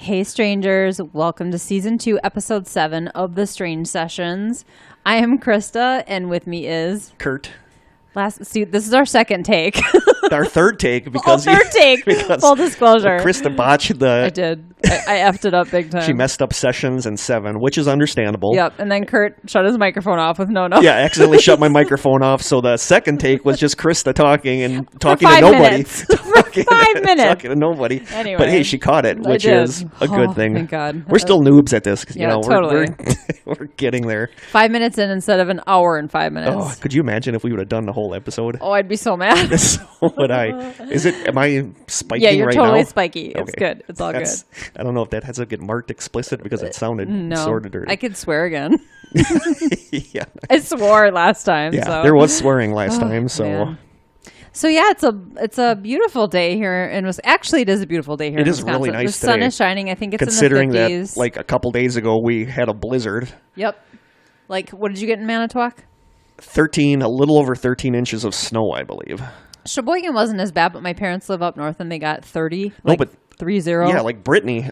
Hey, strangers. Welcome to Season 2, Episode 7 of The Strange Sessions. I am Krista, and with me is... Kurt. This is our second take. Our third take because full disclosure. Krista botched the. I did. I effed it up big time. She messed up sessions in 7, which is understandable. Yep, and then Kurt shut his microphone off with no notes. Yeah, accidentally shut my microphone off. So the second take was just Krista talking to nobody. For 5 minutes. Talking to nobody. Anyway, but hey, she caught it, which is a good thing. Thank God. We're still noobs at this. Yeah, totally. We're getting there. 5 minutes in instead of an hour and 5 minutes. Oh, could you imagine if we would have done the whole episode? Oh, I'd be so mad. So would I. Am I spiking right now? Yeah, you're totally spiky. It's good. It's all good. I don't know if that has to get marked explicit because it sounded sort of dirty. I could swear again. Yeah. I swore last time. Yeah, so. there was swearing last time. So. Man. So yeah, it's a beautiful day here in Wisconsin. Actually, it is a beautiful day here in Wisconsin. It is really nice today. The sun is shining. I think it's considering in the 50s. that like a couple days ago we had a blizzard. Yep. Like, what did you get in Manitowoc? A little over 13 inches of snow, I believe. Sheboygan wasn't as bad, but my parents live up north and they got 30. No, but 30. Yeah, like Brittany,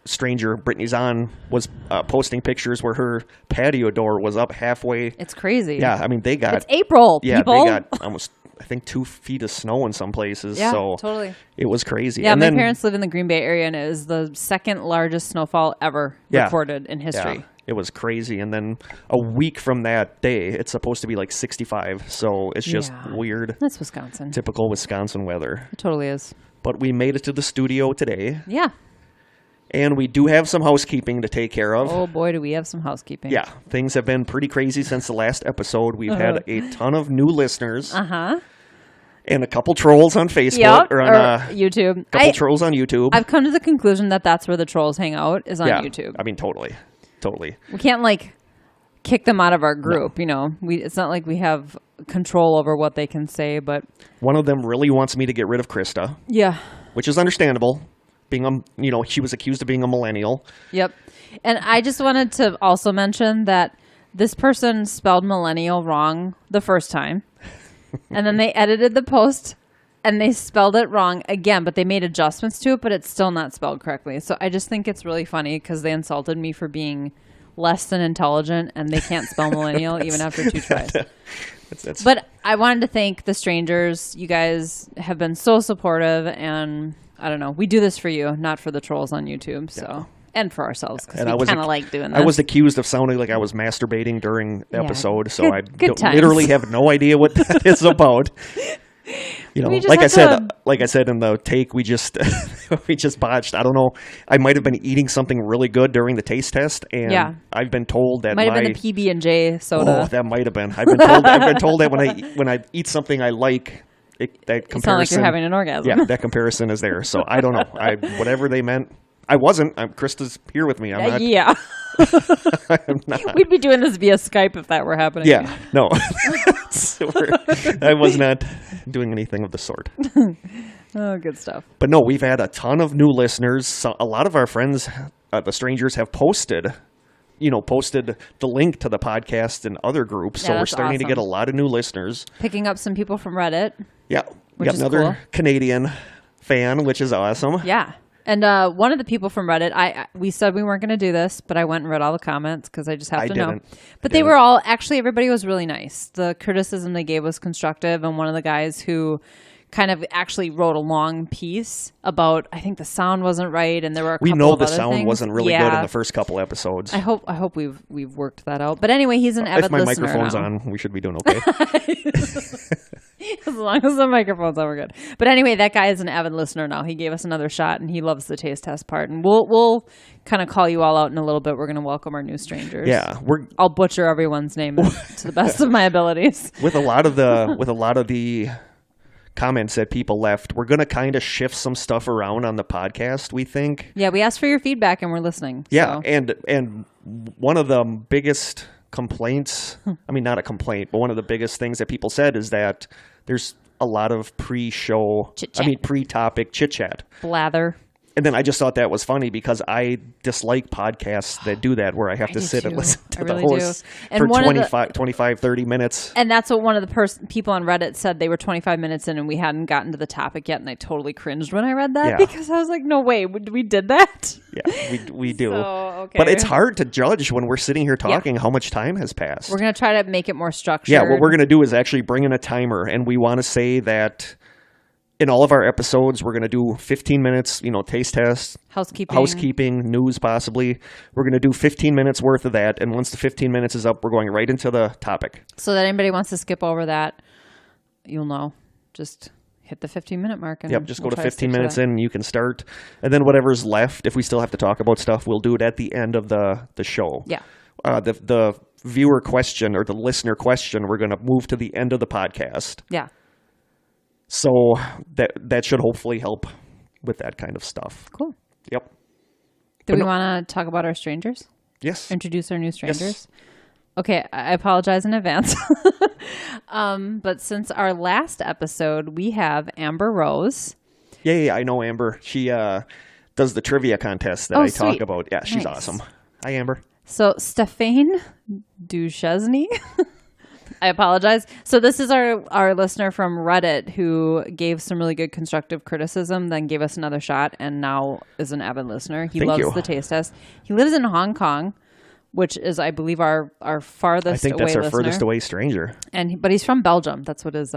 stranger Brittany's on, was posting pictures where her patio door was up halfway. It's crazy. Yeah, I mean, they got... It's April, yeah, people. They got almost, I think, 2 feet of snow in some places. Yeah, so totally. It was crazy. Yeah, and my parents live in the Green Bay area, and it is the second largest snowfall ever recorded in history. Yeah. It was crazy. And then a week from that day, it's supposed to be like 65. So it's just weird. That's Wisconsin. Typical Wisconsin weather. It totally is. But we made it to the studio today. Yeah. And we do have some housekeeping to take care of. Oh, boy, do we have some housekeeping. Yeah. Things have been pretty crazy since the last episode. We've had a ton of new listeners. Uh-huh. And a couple trolls on Facebook. Or on YouTube. A couple trolls on YouTube. I've come to the conclusion that that's where the trolls hang out, is on YouTube. I mean, totally. Totally. We can't, kick them out of our group, you know. It's not like we have control over what they can say, but... One of them really wants me to get rid of Krista. Yeah. Which is understandable. She was accused of being a millennial. Yep. And I just wanted to also mention that this person spelled millennial wrong the first time. And then they edited the post and they spelled it wrong again, but they made adjustments to it, but it's still not spelled correctly. So I just think it's really funny because they insulted me for being less than intelligent and they can't spell millennial even after 2 tries. But I wanted to thank the strangers. You guys have been so supportive, and I don't know, we do this for you, not for the trolls on YouTube. So. Yeah. And for ourselves, because we kind of like doing this. I was accused of sounding like I was masturbating during the episode, so I literally have no idea what that is about. You know, like I said in the take, we just botched. I don't know. I might have been eating something really good during the taste test, and I've been told that might have been the PB&J soda. Oh, that might have been. I've been told that when I eat something I like, that comparison. It's not like you're having an orgasm. Yeah, that comparison is there. So I don't know. Whatever they meant. I wasn't. Krista's here with me. I'm not. Yeah. I'm not. We'd be doing this via Skype if that were happening. Yeah. No. I was not doing anything of the sort. Oh, good stuff. But no, we've had a ton of new listeners. So a lot of our friends, the strangers, have posted the link to the podcast in other groups. Yeah, so we're starting to get a lot of new listeners. Picking up some people from Reddit. Yeah. We got another Canadian fan, which is awesome. Yeah. And one of the people from Reddit, we said we weren't going to do this, but I went and read all the comments because I just have to know. But they were all, actually, everybody was really nice. The criticism they gave was constructive, and one of the guys who kind of actually wrote a long piece about, I think the sound wasn't right, and there were a couple of other things. We know the sound wasn't really good in the first couple episodes. I hope we've worked that out. But anyway, he's an avid listener. If my microphone's on, we should be doing okay. As long as the microphone's on, we're good. But anyway, that guy is an avid listener now. He gave us another shot, and he loves the taste test part. And we'll kind of call you all out in a little bit. We're going to welcome our new strangers. Yeah, I'll butcher everyone's name to the best of my abilities. With a lot of the comments that people left, we're going to kind of shift some stuff around on the podcast, we think. Yeah, we asked for your feedback, and we're listening. Yeah, so. And one of the biggest complaints, I mean, not a complaint, but one of the biggest things that people said is that there's a lot of pre-topic chit-chat. Blather. And then I just thought that was funny because I dislike podcasts that do that, where I have to sit and listen to the host for 25, 30 minutes. And that's what one of the people on Reddit said. They were 25 minutes in and we hadn't gotten to the topic yet. And I totally cringed when I read that because I was like, no way, we did that? Yeah, we do. So, okay. But it's hard to judge when we're sitting here talking how much time has passed. We're going to try to make it more structured. Yeah, what we're going to do is actually bring in a timer. And we want to say that in all of our episodes, we're going to do 15 minutes, taste test, housekeeping, news possibly. We're going to do 15 minutes worth of that. And once the 15 minutes is up, we're going right into the topic. So that anybody wants to skip over that, you'll know. Just hit the 15-minute mark. And just go to 15 minutes in and you can start. And then whatever's left, if we still have to talk about stuff, we'll do it at the end of the show. Yeah. The viewer question or the listener question, we're going to move to the end of the podcast. Yeah. So that should hopefully help with that kind of stuff. Cool. Yep. Do we want to talk about our strangers? Yes. Introduce our new strangers? Yes. Okay, I apologize in advance. But since our last episode, we have Amber Rose. Yeah, I know Amber. She does the trivia contest that I talk about. Yeah, she's awesome. Hi, Amber. So, Stéphane Duchesne. I apologize. So this is our listener from Reddit who gave some really good constructive criticism, then gave us another shot, and now is an avid listener. He loves the taste test. He lives in Hong Kong, which is, I believe, our farthest away listener. I think that's our furthest away stranger. But he's from Belgium. That's what his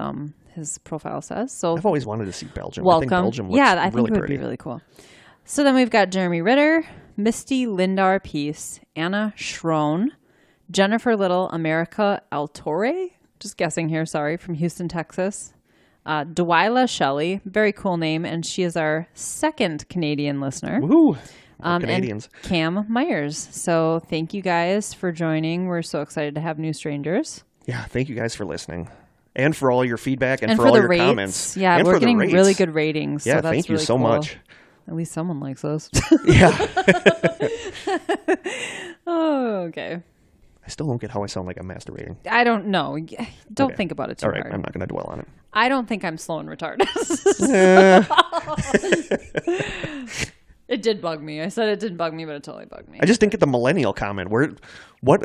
profile says. So I've always wanted to see Belgium. Welcome. I think Belgium looks I think it would be really cool. So then we've got Jeremy Ritter, Misty Lindar Peace, Anna Schroen, Jennifer Little, America Altore, just guessing here, sorry, from Houston, Texas. Delilah Shelley, very cool name, and she is our second Canadian listener. Woohoo! Canadians. And Cam Myers. So thank you guys for joining. We're so excited to have new strangers. Yeah, thank you guys for listening. And for all your feedback and for all your comments. Yeah, and we're getting really good ratings. Yeah, so that's thank you really so cool. much. At least someone likes us. Yeah. Oh, okay. I still don't get how I sound like I'm masturbating. I don't know. Don't think about it too hard. All right, I'm not going to dwell on it. I don't think I'm slow and retarded. It did bug me. I said it didn't bug me, but it totally bugged me. I just didn't get the millennial comment.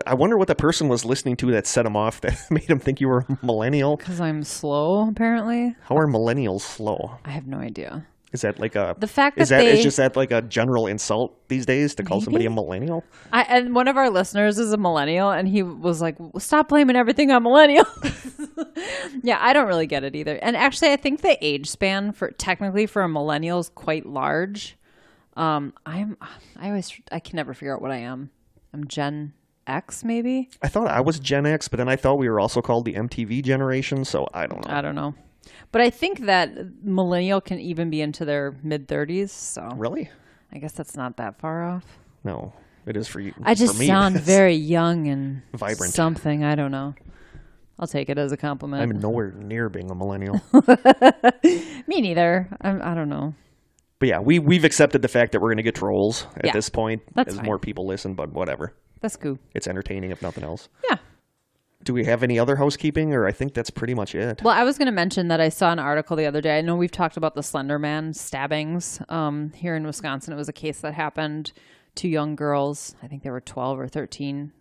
I wonder what the person was listening to that set him off that made him think you were a millennial. Because I'm slow, apparently. How are millennials slow? I have no idea. Is that like a is just that like a general insult these days to call somebody a millennial? And one of our listeners is a millennial, and he was like, "Stop blaming everything on millennials." Yeah, I don't really get it either. And actually, I think the age span technically for a millennial is quite large. I can never figure out what I am. I'm Gen X, maybe. I thought I was Gen X, but then I thought we were also called the MTV generation. So I don't know. But I think that millennial can even be into their mid-30s. So really, I guess that's not that far off. No, it is for you. I just sound very young and vibrant. Something, I don't know. I'll take it as a compliment. I'm nowhere near being a millennial. Me neither. I don't know. But yeah, we've accepted the fact that we're going to get trolls at this point as more people listen. But whatever. That's cool. It's entertaining if nothing else. Yeah. Do we have any other housekeeping, or I think that's pretty much it? Well, I was going to mention that I saw an article the other day. I know we've talked about the Slender Man stabbings here in Wisconsin. It was a case that happened. 2 young girls, I think they were 12 or 13,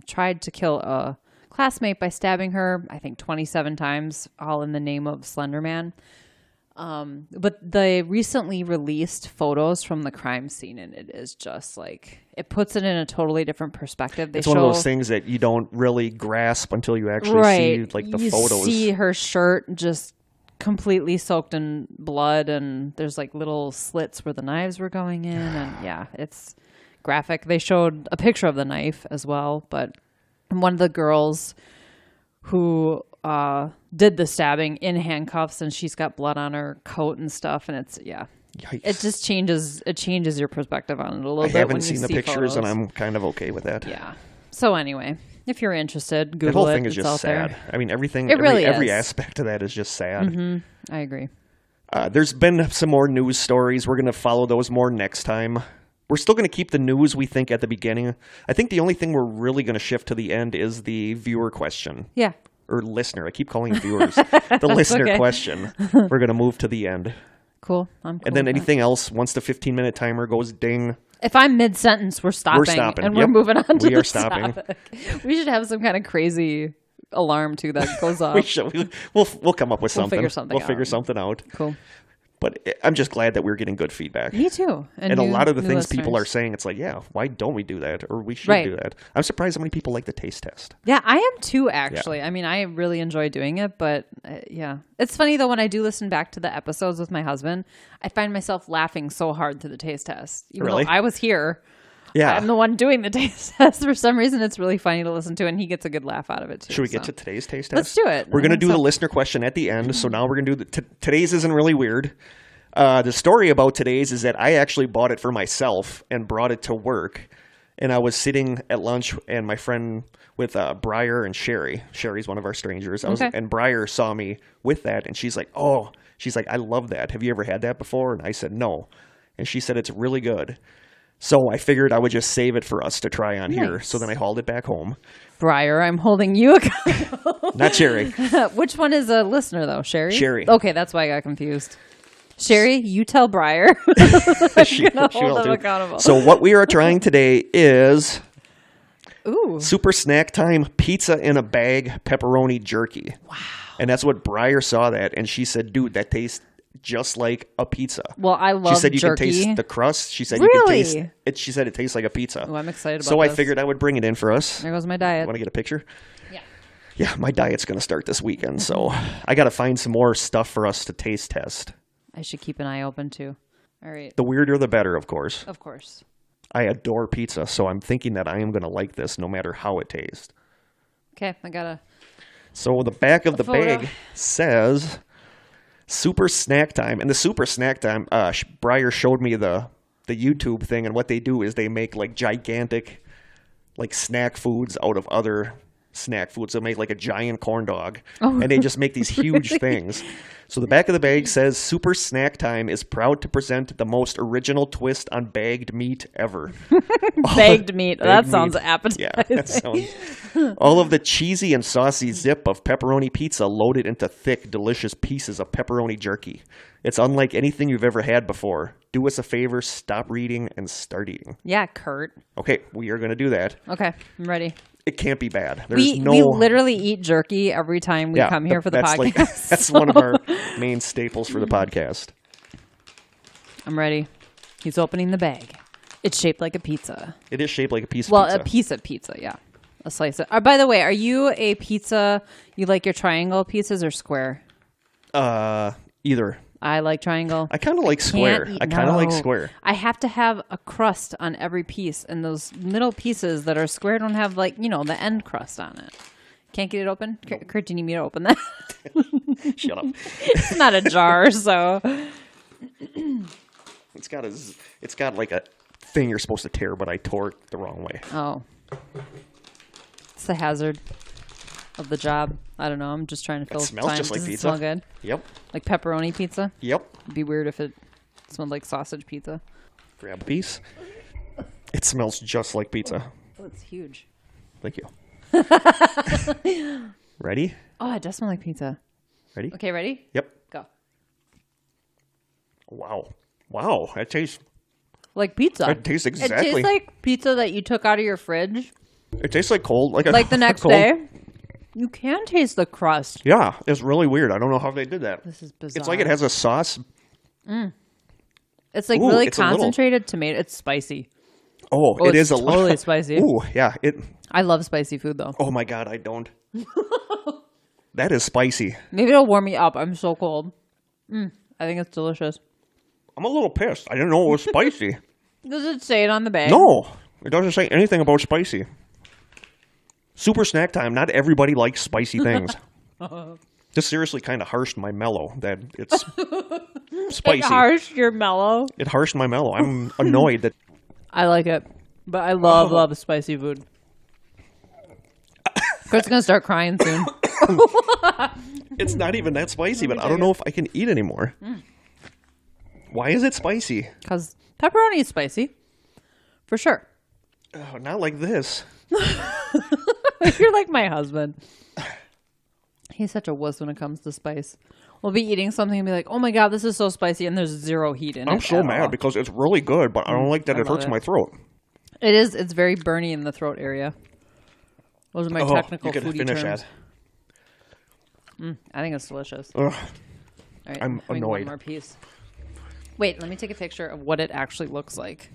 tried to kill a classmate by stabbing her, I think 27 times, all in the name of Slender Man. But they recently released photos from the crime scene, and it is just like, it puts it in a totally different perspective. It's one of those things that you don't really grasp until you actually see like the photos. You see her shirt just completely soaked in blood, and there's like little slits where the knives were going in, and yeah, it's graphic. They showed a picture of the knife as well, but one of the girls who did the stabbing in handcuffs, and she's got blood on her coat and stuff, and it's Yikes. It just changes your perspective on it a little bit. I haven't seen the pictures, and I'm kind of okay with that. Yeah. So anyway, if you're interested, Google it. The whole thing is just sad. There. I mean, everything. Every aspect of that is just sad. Mm-hmm. I agree. There's been some more news stories. We're going to follow those more next time. We're still going to keep the news, we think, at the beginning. I think the only thing we're really going to shift to the end is the viewer question. Yeah. Or listener. I keep calling viewers. The listener question. We're going to move to the end. Cool. I'm cool. And then anything else, once the 15-minute timer goes ding. If I'm mid-sentence, we're stopping. We're stopping. And we're moving on to we are stopping. topic. We should have some kind of crazy alarm, too, that goes off. We'll come up with something. We'll figure something out. Cool. But I'm just glad that we're getting good feedback. Me too. And a lot of the things people are saying, it's like, yeah, why don't we do that? Or we should do that. I'm surprised how many people like the taste test. Yeah, I am too, actually. Yeah. I mean, I really enjoy doing it, but yeah. It's funny, though, when I do listen back to the episodes with my husband, I find myself laughing so hard through the taste test. Even though I was here. Yeah. I'm the one doing the taste test. For some reason, it's really funny to listen to, and he gets a good laugh out of it, too. Should we get to today's taste test? Let's do it. We're going to do the listener question at the end, so now we're going to do today's isn't really weird. The story about today's is that I actually bought it for myself and brought it to work. And I was sitting at lunch, and my friend with Briar and Sherry. Sherry's one of our strangers. And Briar saw me with that, and she's like, I love that. Have you ever had that before? And I said, no. And she said, it's really good. So I figured I would just save it for us to try on here. So then I hauled it back home. Briar, I'm holding you accountable. Not Sherry. Which one is a listener, though? Sherry? Sherry. Okay, that's why I got confused. Sherry, you tell Briar. she hold him accountable. So what we are trying today is Super Snack Time Pizza in a Bag Pepperoni Jerky. Wow. And that's what Briar saw that, and she said, dude, that tastes just like a pizza. Well, I love jerky. She said you jerky. can taste the crust. She said really? You can taste it. She said it tastes like a pizza. Oh, I'm excited about So this. I figured I would bring it in for us. There goes my diet. Want to get a picture? Yeah. Yeah, my diet's going to start this weekend, so I got to find some more stuff for us to taste test. I should keep an eye open, too. All right. The weirder, the better, of course. Of course. I adore pizza, so I'm thinking that I am going to like this no matter how it tastes. Okay, I got to... So the back of the bag says Super Snack Time. And the Super Snack Time, Briar showed me the YouTube thing, and what they do is they make like gigantic like snack foods out of other snack foods. They'll make like a giant corn dog, and they just make these huge things. So the back of the bag says, Super Snack Time is proud to present the most original twist on bagged meat ever. Bagged meat. That sounds appetizing. Yeah, that sounds... All of the cheesy and saucy zip of pepperoni pizza loaded into thick, delicious pieces of pepperoni jerky. It's unlike anything you've ever had before. Do us a favor, stop reading, and start eating. Yeah, Kurt. Okay, we are going to do that. Okay, I'm ready. It can't be bad. We literally eat jerky every time we come here for the podcast. That's one of our main staples for the podcast. I'm ready. He's opening the bag. It's shaped like a pizza. It is shaped like a piece of pizza. Well, a piece of pizza, yeah. A slice of... by the way, are you a pizza... You like your triangle pizzas or square? Either. I like triangle. I kind of like square. I kind of like square. I have to have a crust on every piece, and those middle pieces that are square don't have, like, the end crust on it. Can't get it open? Kurt, do you need me to open that? Shut up. It's not a jar, so... It's got like a thing you're supposed to tear, but I tore it the wrong way. Oh. It's the hazard of the job. I don't know. I'm just trying to fill time. It smells just like pizza. pizza. Smell good? Yep. Like pepperoni pizza? Yep. It'd be weird if it smelled like sausage pizza. Grab a piece. It smells just like pizza. Oh, it's huge. Thank you. Ready? Oh, it does smell like pizza. Ready? Okay, ready? Yep. Go. Wow. That tastes... like pizza. It tastes exactly... It tastes like pizza that you took out of your fridge. It tastes like cold. Like the next day. You can taste the crust. Yeah, it's really weird. I don't know how they did that. This is bizarre. It's like it has a sauce. It's like really concentrated tomato. It's spicy. Oh, it is totally spicy. Ooh, yeah. I love spicy food, though. Oh, my God, I don't. That is spicy. Maybe it'll warm me up. I'm so cold. I think it's delicious. I'm a little pissed. I didn't know it was spicy. Does it say it on the bag? No, it doesn't say anything about spicy. Super Snack Time. Not everybody likes spicy things. This seriously kind of harshed my mellow that it's spicy. It harshed your mellow? It harshed my mellow. I'm annoyed that... I like it, but I love spicy food. Kurt's going to start crying soon. It's not even that spicy, but I don't know if I can eat anymore. Why is it spicy? Because pepperoni is spicy. For sure. Oh, not like this. You're like my husband. He's such a wuss when it comes to spice. we'll be eating something and be like, oh my God, this is so spicy, and there's zero heat in it. I'm so mad because it's really good, but I don't like that it hurts my throat. It is. It's very burny in the throat area. Those are my technical you foodie finish terms. That. I think it's delicious. Ugh. All right, I'm annoyed. One more piece. Wait, let me take a picture of what it actually looks like.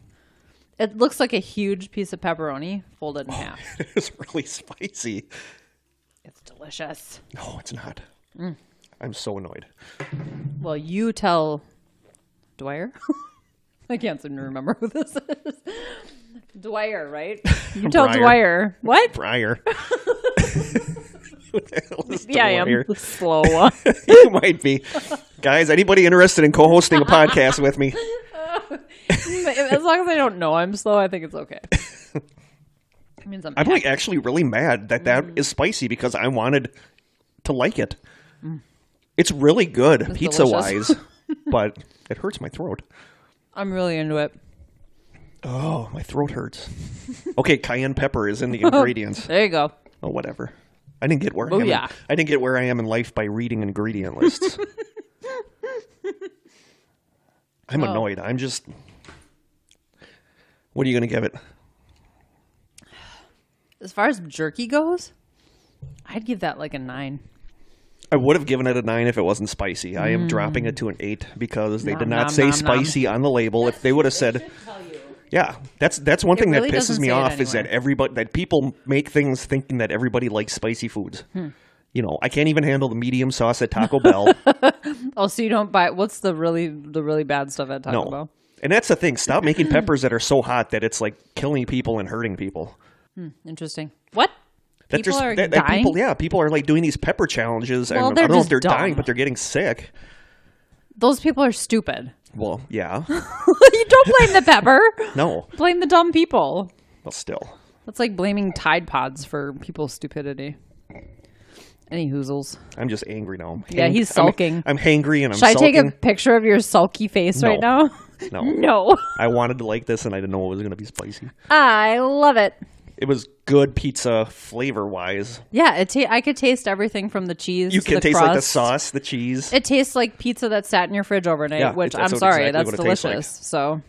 It looks like a huge piece of pepperoni folded in half. It's really spicy. It's delicious. No, it's not. I'm so annoyed. Well, you tell Dwyer. I can't seem to remember who this is. Dwyer, right? You tell Dwyer. What? Breyer. Yeah, I am the slow one. You might be. Guys, anybody interested in co-hosting a podcast with me? As long as I don't know I'm slow, I think it's okay. It means I'm like actually really mad that is spicy because I wanted to like it. It's really good pizza-wise, but it hurts my throat. I'm really into it. Oh, my throat hurts. Okay, cayenne pepper is in the ingredients. There you go. Oh, whatever. I didn't get where I didn't get where I am in life by reading ingredient lists. I'm annoyed. I'm just. What are you going to give it? As far as jerky goes, I'd give that like a 9. I would have given it a 9 if it wasn't spicy. I am dropping it to an 8 because they did not say spicy on the label. If they would have said, yeah, that's one thing that pisses me off is that people make things thinking that everybody likes spicy foods. You know, I can't even handle the medium sauce at Taco Bell. Oh, so you don't buy what's the really bad stuff at Taco Bell? And that's the thing. Stop making peppers that are so hot that it's like killing people and hurting people. Interesting. What? People are dying? People are like doing these pepper challenges. Well, I don't know if they're dying, but they're getting sick. Those people are stupid. Well, yeah. You don't blame the pepper. No. Blame the dumb people. Well, still. That's like blaming Tide Pods for people's stupidity. Any hoozles. I'm just angry now. Yeah, he's sulking. I'm hangry and I'm sulking. Should I take a picture of your sulky face right now? No. No. I wanted to like this and I didn't know it was going to be spicy. I love it. It was good pizza flavor-wise. Yeah, I could taste everything from the cheese. You to can the taste crust. like the sauce, the cheese. It tastes like pizza that sat in your fridge overnight, which I'm sorry, that's delicious. Like. So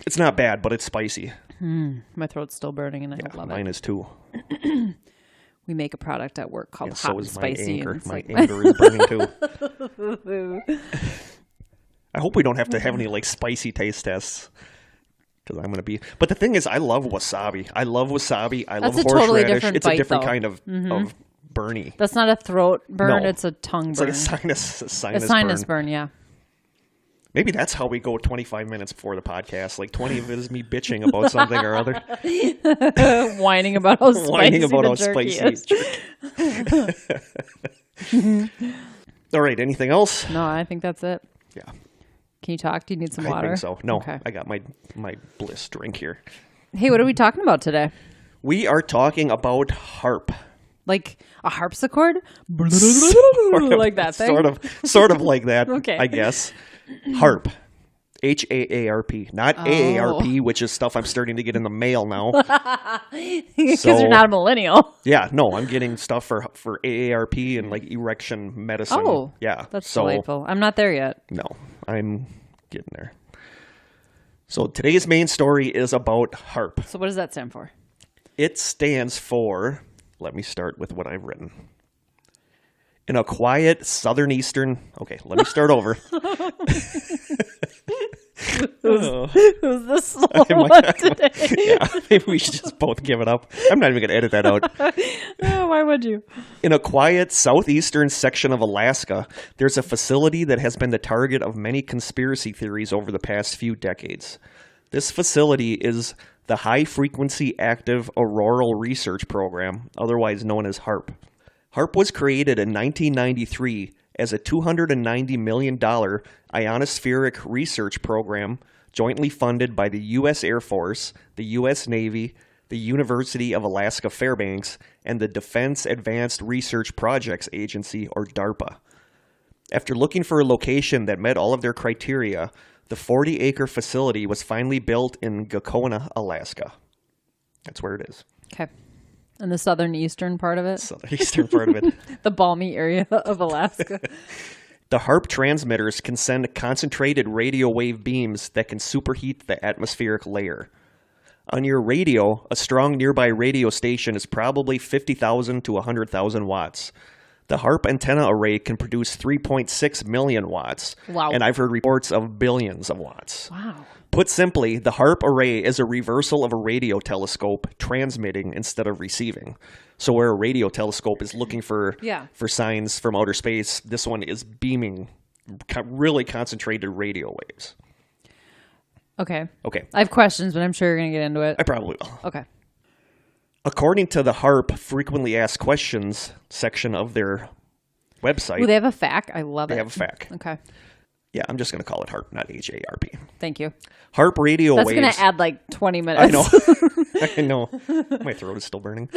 it's not bad, but it's spicy. My throat's still burning, and I don't love it. Mine is too. We make a product at work called Hot and Spicy. My anger is burning too. I hope we don't have to have any like spicy taste tests. Because I'm going to be... But the thing is, I love wasabi. I love wasabi. I love horseradish. It's a different kind of burny. That's not a throat burn. No. It's a tongue burn. It's like a sinus burn, yeah. Maybe that's how we go 25 minutes before the podcast. Like 20 of it is me bitching about something or other. Whining about how spicy is. All right, anything else? No, I think that's it. Yeah. Can you talk? Do you need some water? I think so. No, okay. I got my bliss drink here. Hey, what are we talking about today? We are talking about HAARP. Like a harpsichord? Like that thing? Sort of like that, okay. I guess. HAARP. HAARP. Not AARP, which is stuff I'm starting to get in the mail now. Because you're not a millennial. Yeah, no, I'm getting stuff for AARP and like erection medicine. Oh, yeah. That's delightful. I'm not there yet. No, I'm getting there. So today's main story is about HAARP. So what does that stand for? It stands for, let me start with what I've written. In a quiet southeastern... Okay, let me start over. Who's the slow one today? Yeah, maybe we should just both give it up. I'm not even going to edit that out. Oh, why would you? In a quiet southeastern section of Alaska, there's a facility that has been the target of many conspiracy theories over the past few decades. This facility is the High Frequency Active Auroral Research Program, otherwise known as HAARP. HAARP was created in 1993 as a $290 million ionospheric research program jointly funded by the U.S. Air Force, the U.S. Navy, the University of Alaska Fairbanks, and the Defense Advanced Research Projects Agency, or DARPA. After looking for a location that met all of their criteria, the 40-acre facility was finally built in Gakona, Alaska. That's where it is. Okay. In the southern-eastern part of it? Southeastern part of it. The balmy area of Alaska. The HAARP transmitters can send concentrated radio wave beams that can superheat the atmospheric layer. On your radio, a strong nearby radio station is probably 50,000 to 100,000 watts. The HAARP antenna array can produce 3.6 million watts. Wow. And I've heard reports of billions of watts. Wow. Put simply, the HAARP array is a reversal of a radio telescope transmitting instead of receiving. So where a radio telescope is looking for signs from outer space, this one is beaming really concentrated radio waves. Okay. Okay. I have questions, but I'm sure you're going to get into it. I probably will. Okay. According to the HAARP frequently asked questions section of their website. Ooh, they have a FAQ. I love it. They have a FAQ. Okay. Yeah, I'm just going to call it HAARP, not HAARP. Thank you. HAARP radio waves. That's going to add like 20 minutes. I know. My throat is still burning.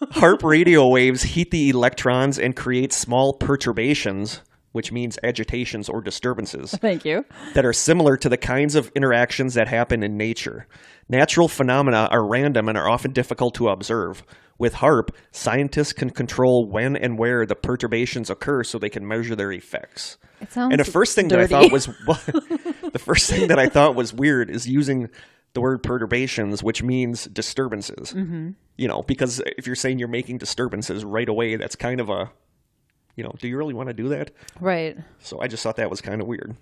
HAARP radio waves heat the electrons and create small perturbations, which means agitations or disturbances. Thank you. That are similar to the kinds of interactions that happen in nature. Natural phenomena are random and are often difficult to observe. With HAARP, scientists can control when and where the perturbations occur so they can measure their effects. It sounds and the first thing dirty. that I thought was weird is using the word perturbations, which means disturbances. Mm-hmm. You know, because if you're saying you're making disturbances right away, that's kind of a, do you really want to do that? Right. So I just thought that was kind of weird.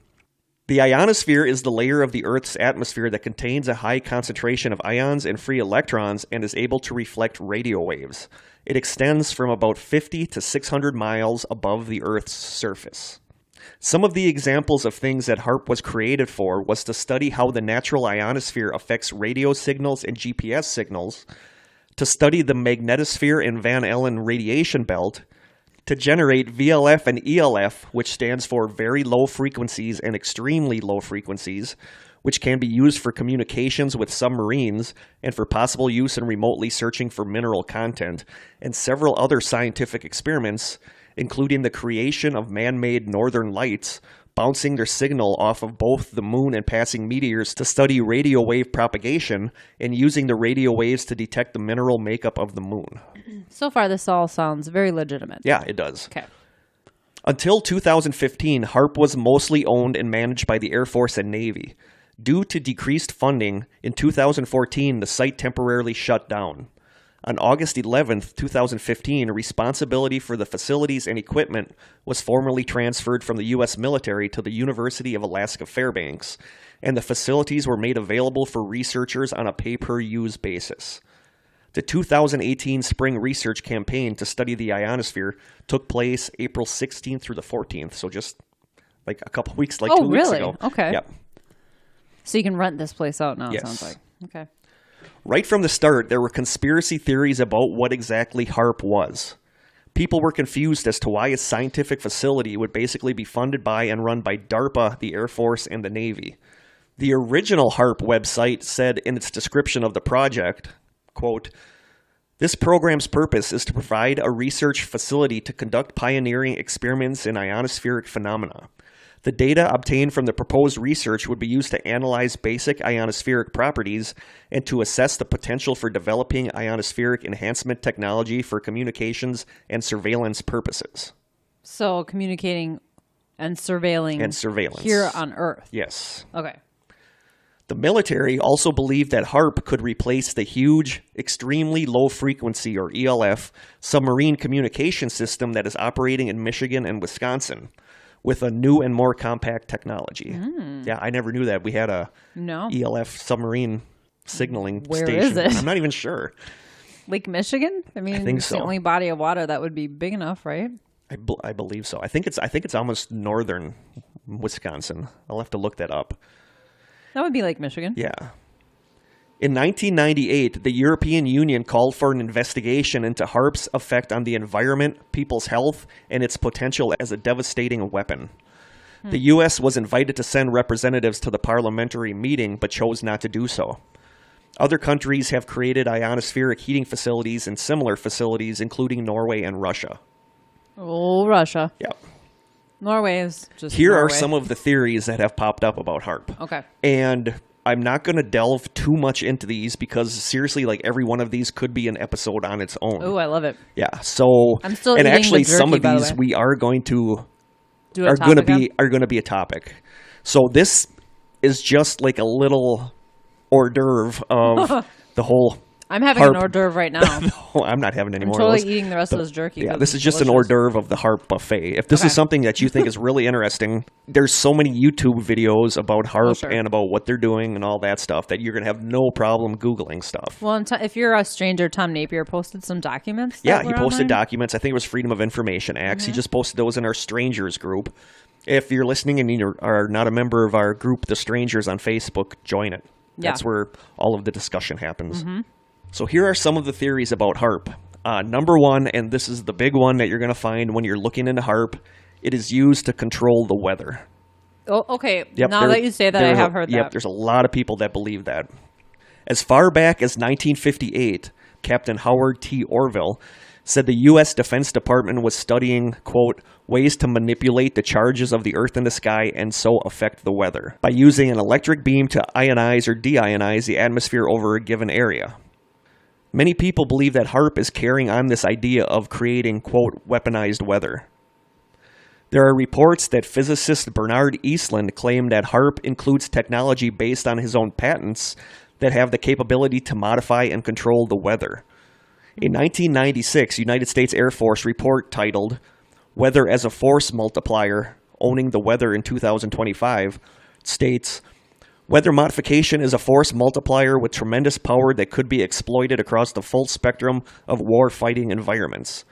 The ionosphere is the layer of the Earth's atmosphere that contains a high concentration of ions and free electrons and is able to reflect radio waves. It extends from about 50 to 600 miles above the Earth's surface. Some of the examples of things that HAARP was created for was to study how the natural ionosphere affects radio signals and GPS signals, to study the magnetosphere and Van Allen radiation belt, to generate VLF and ELF, which stands for very low frequencies and extremely low frequencies, which can be used for communications with submarines and for possible use in remotely searching for mineral content, and several other scientific experiments, including the creation of man-made northern lights, bouncing their signal off of both the moon and passing meteors to study radio wave propagation, and using the radio waves to detect the mineral makeup of the moon. So far, this all sounds very legitimate. Yeah, it does. Okay. Until 2015, HAARP was mostly owned and managed by the Air Force and Navy. Due to decreased funding, in 2014, the site temporarily shut down. On August 11, 2015, responsibility for the facilities and equipment was formally transferred from the U.S. military to the University of Alaska Fairbanks, and the facilities were made available for researchers on a pay-per-use basis. The 2018 spring research campaign to study the ionosphere took place April 16th through the 14th, so just like a couple weeks, 2 weeks ago. Okay. Yep. So you can rent this place out now, Yes. it sounds like. Okay. Right from the start, there were conspiracy theories about what exactly HAARP was. People were confused as to why a scientific facility would basically be funded by and run by DARPA, the Air Force, and the Navy. The original HAARP website said in its description of the project, quote, "This program's purpose is to provide a research facility to conduct pioneering experiments in ionospheric phenomena. The data obtained from the proposed research would be used to analyze basic ionospheric properties and to assess the potential for developing ionospheric enhancement technology for communications and surveillance purposes." So communicating and surveilling here on Earth. Yes. Okay. The military also believed that HAARP could replace the huge, extremely low frequency, or ELF, submarine communication system that is operating in Michigan and Wisconsin with a new and more compact technology. Yeah, I never knew that. We had a ELF submarine signaling Where station. is it? I'm not even sure. Lake Michigan? I mean, think it's so. the only body of water that would be big enough, right? I believe so. I think it's almost northern Wisconsin. I'll have to look that up. That would be Lake Michigan. Yeah. In 1998, the European Union called for an investigation into HAARP's effect on the environment, people's health, and its potential as a devastating weapon. The U.S. was invited to send representatives to the parliamentary meeting, but chose not to do so. Other countries have created ionospheric heating facilities and similar facilities, including Norway and Russia. Oh, Russia. Yep. Norway is just Here Norway. are some of the theories that have popped up about HAARP. Okay. And I'm not going to delve too much into these because seriously, like every one of these could be an episode on its own. Oh, I love it. Yeah. So, I'm still and eating actually the jerky, some of by the these way. we are going to are going to be a topic. So this is just like a little hors d'oeuvre of the whole I'm having HAARP. an hors d'oeuvre right now. No, I'm not having any I'm more totally of those. eating the rest of this jerky. Yeah, this is just an hors d'oeuvre of the HAARP buffet. If this Okay. is something that you think is really interesting, there's so many YouTube videos about HAARP sure. and about what they're doing and all that stuff that you're going to have no problem Googling stuff. Well, and if you're a stranger, Tom Napier posted some documents. Yeah, that he were posted online. documents. I think it was Freedom of Information Acts. He just posted those in our Strangers group. If you're listening and you are not a member of our group, The Strangers on Facebook, join it. That's Yeah. where all of the discussion happens. So here are some of the theories about HAARP. Number one, and this is the big one that you're going to find when you're looking into HAARP, it is used to control the weather. Oh, okay. Yep, now that you say that, I have heard that. Yep, there's a lot of people that believe that. As far back as 1958, Captain Howard T. Orville said the U.S. Defense Department was studying, quote, ways to manipulate the charges of the Earth in the sky and so affect the weather by using an electric beam to ionize or deionize the atmosphere over a given area. Many people believe that HAARP is carrying on this idea of creating, quote, weaponized weather. There are reports that physicist Bernard Eastland claimed that HAARP includes technology based on his own patents that have the capability to modify and control the weather. A 1996 United States Air Force report titled Weather as a Force Multiplier, Owning the Weather in 2025, states, weather modification is a force multiplier with tremendous power that could be exploited across the full spectrum of war-fighting environments.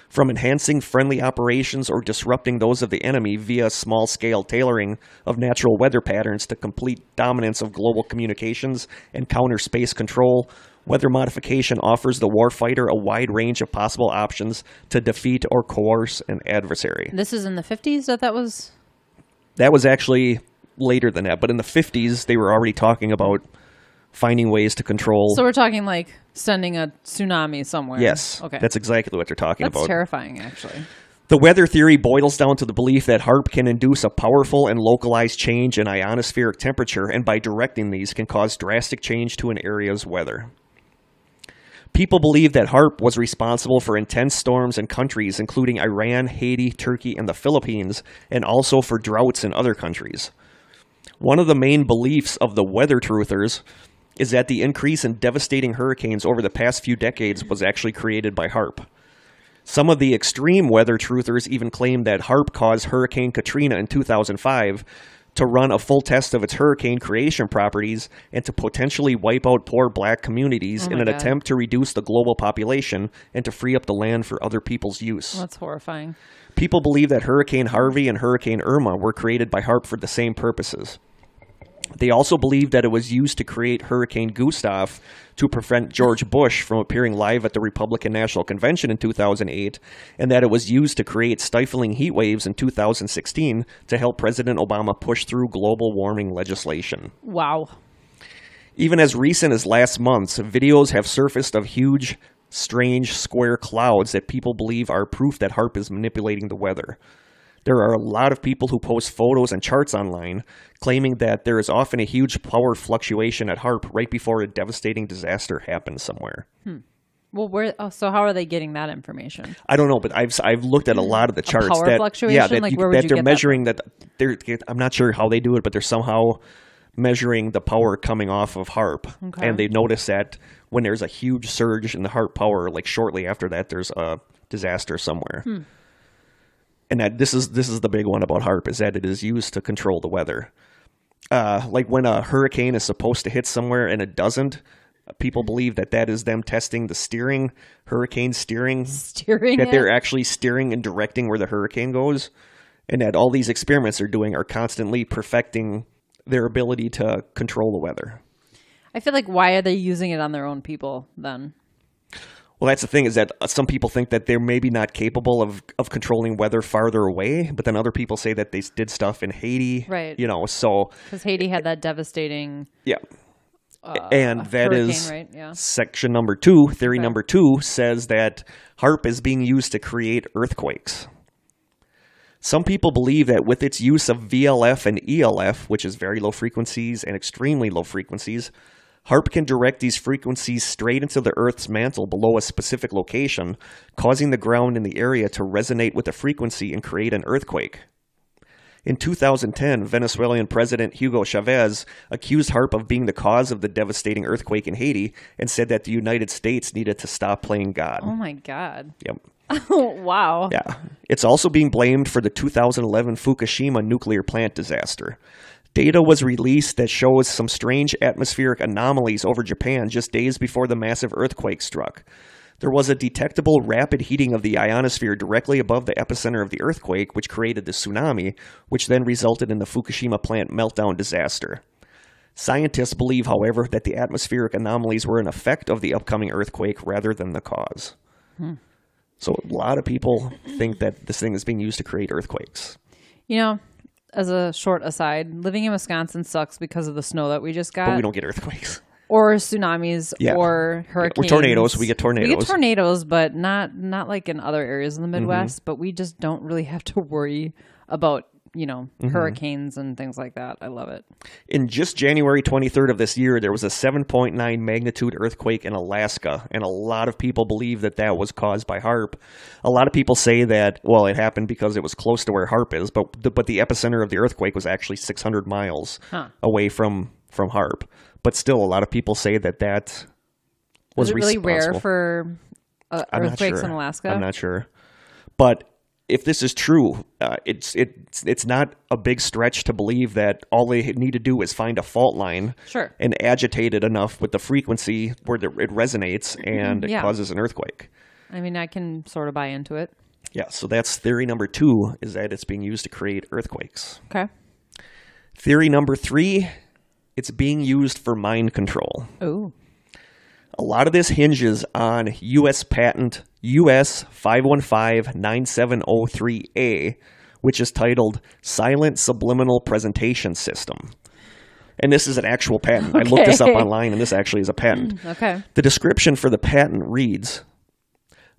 From enhancing friendly operations or disrupting those of the enemy via small-scale tailoring of natural weather patterns to complete dominance of global communications and counter space control, weather modification offers the warfighter a wide range of possible options to defeat or coerce an adversary. This is in the 50s that was? That was actually later than that, but in the 50s, they were already talking about finding ways to control. So we're talking like sending a tsunami somewhere. Yes. Okay. That's exactly what they're talking about. That's terrifying, actually. The weather theory boils down to the belief that HAARP can induce a powerful and localized change in ionospheric temperature, and by directing these can cause drastic change to an area's weather. People believe that HAARP was responsible for intense storms in countries including Iran, Haiti, Turkey, and the Philippines, and also for droughts in other countries. One of the main beliefs of the weather truthers is that the increase in devastating hurricanes over the past few decades was actually created by HAARP. Some of the extreme weather truthers even claim that HAARP caused Hurricane Katrina in 2005 to run a full test of its hurricane creation properties and to potentially wipe out poor black communities in an attempt to reduce the global population and to free up the land for other people's use. That's horrifying. People believe that Hurricane Harvey and Hurricane Irma were created by HAARP for the same purposes. They also believe that it was used to create Hurricane Gustav to prevent George Bush from appearing live at the Republican National Convention in 2008, and that it was used to create stifling heat waves in 2016 to help President Obama push through global warming legislation. Wow. Even as recent as last month, videos have surfaced of huge, strange, square clouds that people believe are proof that HAARP is manipulating the weather. There are a lot of people who post photos and charts online claiming that there is often a huge power fluctuation at HAARP right before a devastating disaster happens somewhere. Well, so how are they getting that information? I don't know, but I've looked at a lot of the charts. Power fluctuation? Yeah, that, like, where would you they're get measuring that. I'm not sure how they do it, but they're somehow measuring the power coming off of HAARP. Okay. And they notice that when there's a huge surge in the HAARP power, like shortly after that, there's a disaster somewhere. And that this is the big one about HAARP, is that it is used to control the weather. Like when a hurricane is supposed to hit somewhere and it doesn't, people believe that that is them testing the steering, hurricane steering. That they're actually steering and directing where the hurricane goes. And that all these experiments they're doing are constantly perfecting their ability to control the weather. I feel like, why are they using it on their own people then? Well, that's the thing, is that some people think that they're maybe not capable of controlling weather farther away, but then other people say that they did stuff in Haiti. Right. So... Because Haiti had that devastating... Yeah. And that is right? Yeah. section number 2. Theory number 2 says that HAARP is being used to create earthquakes. Some people believe that with its use of VLF and ELF, which is very low frequencies and extremely low frequencies, HAARP can direct these frequencies straight into the Earth's mantle below a specific location, causing the ground in the area to resonate with the frequency and create an earthquake. In 2010, Venezuelan President Hugo Chavez accused HAARP of being the cause of the devastating earthquake in Haiti and said that the United States needed to stop playing God. Oh my God. Yep. Oh, wow. Yeah. It's also being blamed for the 2011 Fukushima nuclear plant disaster. Data was released that shows some strange atmospheric anomalies over Japan just days before the massive earthquake struck. There was a detectable rapid heating of the ionosphere directly above the epicenter of the earthquake, which created the tsunami, which then resulted in the Fukushima plant meltdown disaster. Scientists believe, however, that the atmospheric anomalies were an effect of the upcoming earthquake rather than the cause. So a lot of people think that this thing is being used to create earthquakes. You know, as a short aside, living in Wisconsin sucks because of the snow that we just got. But we don't get earthquakes. Or tsunamis or hurricanes. Or tornadoes. We get tornadoes. We get tornadoes, but not like in other areas in the Midwest. But we just don't really have to worry about, hurricanes and things like that. I love it. In just January 23rd of this year, there was a 7.9 magnitude earthquake in Alaska, and a lot of people believe that that was caused by HAARP. A lot of people say that, well, it happened because it was close to where HAARP is, but the epicenter of the earthquake was actually 600 miles away from HAARP. But still, a lot of people say that was really responsible. rare for earthquakes in Alaska? I'm not sure. But if this is true, it's not a big stretch to believe that all they need to do is find a fault line and agitate it enough with the frequency where it resonates and it causes an earthquake. I mean, I can sort of buy into it. Yeah, so that's theory number 2, is that it's being used to create earthquakes. Okay. Theory number 3, it's being used for mind control. Oh. A lot of this hinges on U.S. patent US 5159703A, which is titled Silent Subliminal Presentation System. And this is an actual patent. Okay. I looked this up online, and this actually is a patent. Okay. The description for the patent reads,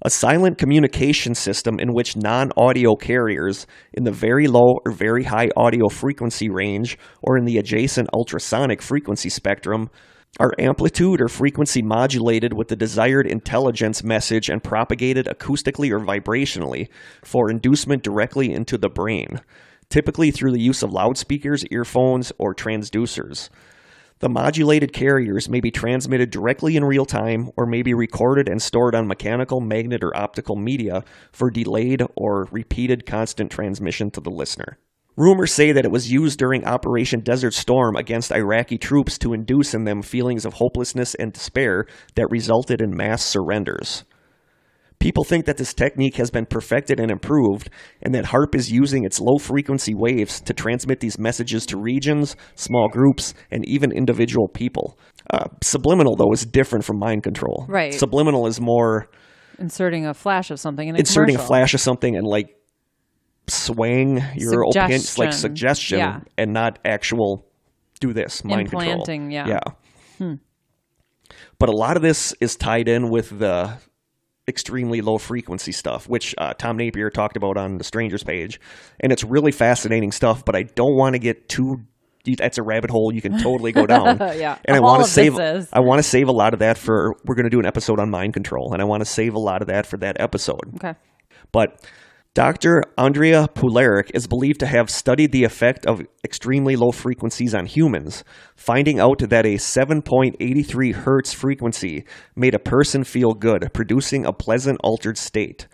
a silent communication system in which non-audio carriers in the very low or very high audio frequency range or in the adjacent ultrasonic frequency spectrum are amplitude or frequency modulated with the desired intelligence message and propagated acoustically or vibrationally for inducement directly into the brain, typically through the use of loudspeakers, earphones, or transducers. The modulated carriers may be transmitted directly in real time or may be recorded and stored on mechanical, magnet, or optical media for delayed or repeated constant transmission to the listener. Rumors say that it was used during Operation Desert Storm against Iraqi troops to induce in them feelings of hopelessness and despair that resulted in mass surrenders. People think that this technique has been perfected and improved, and that HAARP is using its low-frequency waves to transmit these messages to regions, small groups, and even individual people. Subliminal, though, is different from mind control. Right. Subliminal is more inserting a flash of something in a inserting commercial. a flash of something and swaying your opinion, suggestion, and not actual do this mind implanting, control. But a lot of this is tied in with the extremely low frequency stuff, which Tom Napier talked about on the Strangers page, and it's really fascinating stuff. But I don't want to get too. That's a rabbit hole you can totally go down. Yeah, and I want to save. I want to save a lot of that for. We're going to do an episode on mind control, and I want to save a lot of that for that episode. Okay, but Dr. Andrea Pularic is believed to have studied the effect of extremely low frequencies on humans, finding out that a 7.83 hertz frequency made a person feel good, producing a pleasant altered state.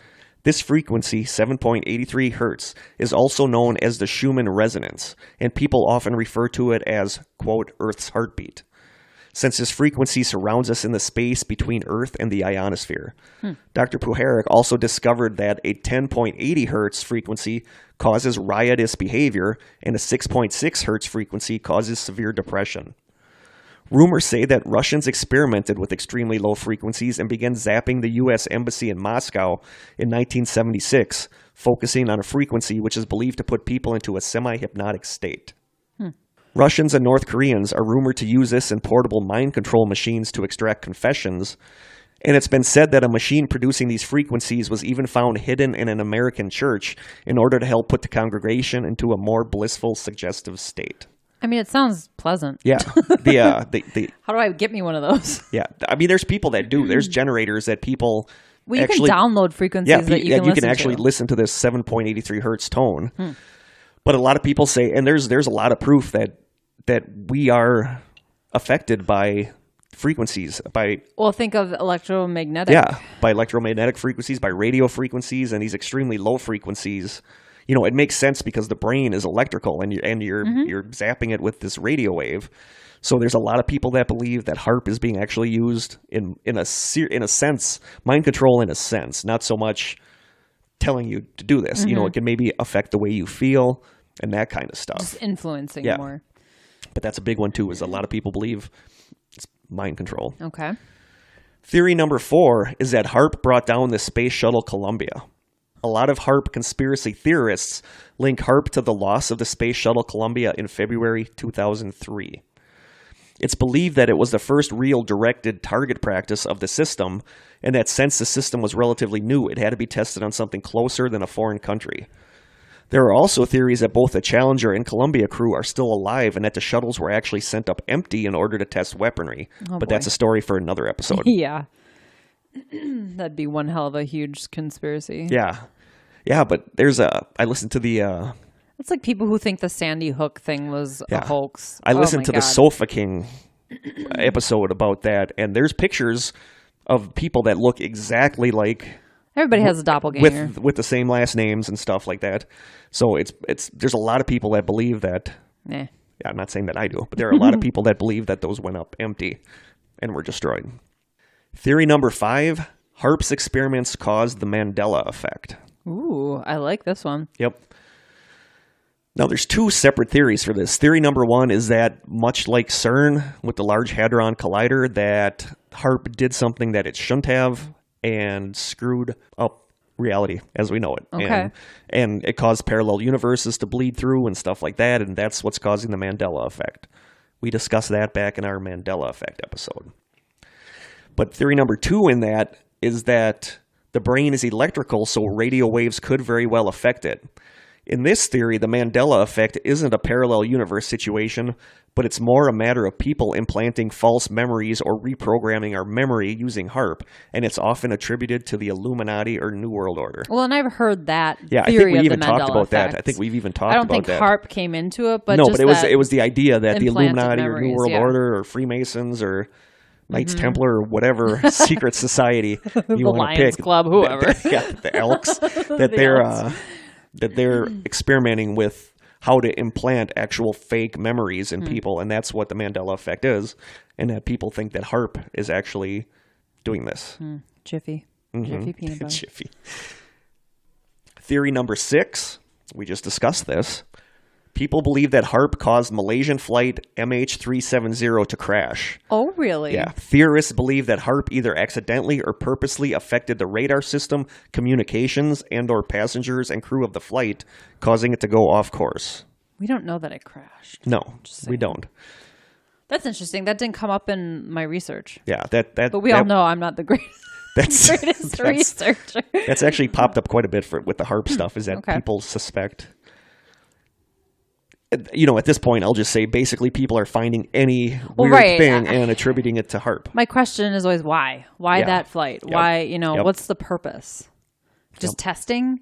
This frequency, 7.83 hertz, is also known as the Schumann resonance, and people often refer to it as, quote, Earth's heartbeat, since this frequency surrounds us in the space between Earth and the ionosphere. Dr. Puharich also discovered that a 10.80 hertz frequency causes riotous behavior, and a 6.6 hertz frequency causes severe depression. Rumors say that Russians experimented with extremely low frequencies and began zapping the U.S. Embassy in Moscow in 1976, focusing on a frequency which is believed to put people into a semi-hypnotic state. Russians and North Koreans are rumored to use this in portable mind control machines to extract confessions, And it's been said that a machine producing these frequencies was even found hidden in an American church in order to help put the congregation into a more blissful, suggestive state. I mean, it sounds pleasant. Yeah. How do I get me one of those? Yeah. I mean, there's people that do. There's generators that people Well, you can download frequencies that you can actually listen to this 7.83 hertz tone. But a lot of people say, and there's a lot of proof that we are affected by frequencies, think of electromagnetic. Yeah, by electromagnetic frequencies, by radio frequencies, and these extremely low frequencies. You know, it makes sense because the brain is electrical, and you're zapping it with this radio wave. So there's a lot of people that believe that HAARP is being actually used in a sense, mind control in a sense, not so much telling you to do this. You know, it can maybe affect the way you feel and that kind of stuff. Just influencing more. But that's a big one too, is a lot of people believe it's mind control. Okay. Theory number 4 is that HAARP brought down the Space Shuttle Columbia. A lot of HAARP conspiracy theorists link HAARP to the loss of the Space Shuttle Columbia in February 2003. It's believed that it was the first real directed target practice of the system, and that since the system was relatively new, it had to be tested on something closer than a foreign country. There are also theories that both the Challenger and Columbia crew are still alive and that the shuttles were actually sent up empty in order to test weaponry. But that's a story for another episode. Yeah. That'd be one hell of a huge conspiracy. Yeah. Yeah, but I listened to the... It's like people who think the Sandy Hook thing was a hoax. I listened to the Sofa King episode about that, and there's pictures of people that look exactly like... Everybody has a doppelganger. With the same last names and stuff like that. So there's a lot of people that believe that... Yeah, I'm not saying that I do, but there are a lot of people that believe that those went up empty and were destroyed. Theory number 5, HAARP's experiments caused the Mandela effect. Ooh, I like this one. Yep. Now, there's 2 separate theories for this. Theory number 1 is that, much like CERN with the Large Hadron Collider, that HAARP did something that it shouldn't have and screwed up reality as we know it. Okay. And it caused parallel universes to bleed through and stuff like that, and that's what's causing the Mandela effect. We discussed that back in our Mandela effect episode. But theory number 2 in that is that the brain is electrical, so radio waves could very well affect it. In this theory, the Mandela effect isn't a parallel universe situation, but it's more a matter of people implanting false memories or reprogramming our memory using HAARP, and it's often attributed to the Illuminati or New World Order. Well, and I've heard that theory I think we of even the talked Mandela about effect. that. I think we've even talked about that. I don't think HAARP came into it, but no, just but it was the idea that the Illuminati or New World yeah. Order or Freemasons or Knights Templar or whatever secret society you want to pick, Club, whoever, the Elks, that they're experimenting with how to implant actual fake memories in people, and that's what the Mandela effect is, and that people think that HAARP is actually doing this. Jiffy. Jiffy peanut butter. Jiffy. Theory number 6, we just discussed this. People believe that HAARP caused Malaysian flight MH370 to crash. Oh, really? Yeah. Theorists believe that HAARP either accidentally or purposely affected the radar system, communications, and or passengers and crew of the flight, causing it to go off course. We don't know that it crashed. No, we don't. That's interesting. That didn't come up in my research. Yeah. But we all know I'm not the greatest researcher. That's actually popped up quite a bit with the HAARP stuff, is that people suspect... You know, at this point, I'll just say basically people are finding any weird thing and attributing it to HAARP. My question is always why? Why that flight? Yep. Why, what's the purpose? Just testing?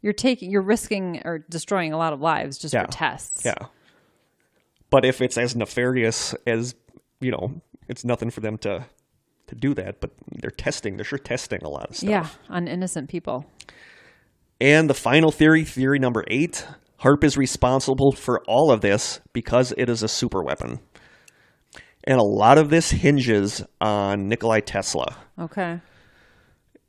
You're risking or destroying a lot of lives just for tests. Yeah. But if it's as nefarious as, it's nothing for them to do that. But they're sure testing a lot of stuff. Yeah, on innocent people. And the final theory number 8, HAARP is responsible for all of this because it is a superweapon. And a lot of this hinges on Nikola Tesla. Okay.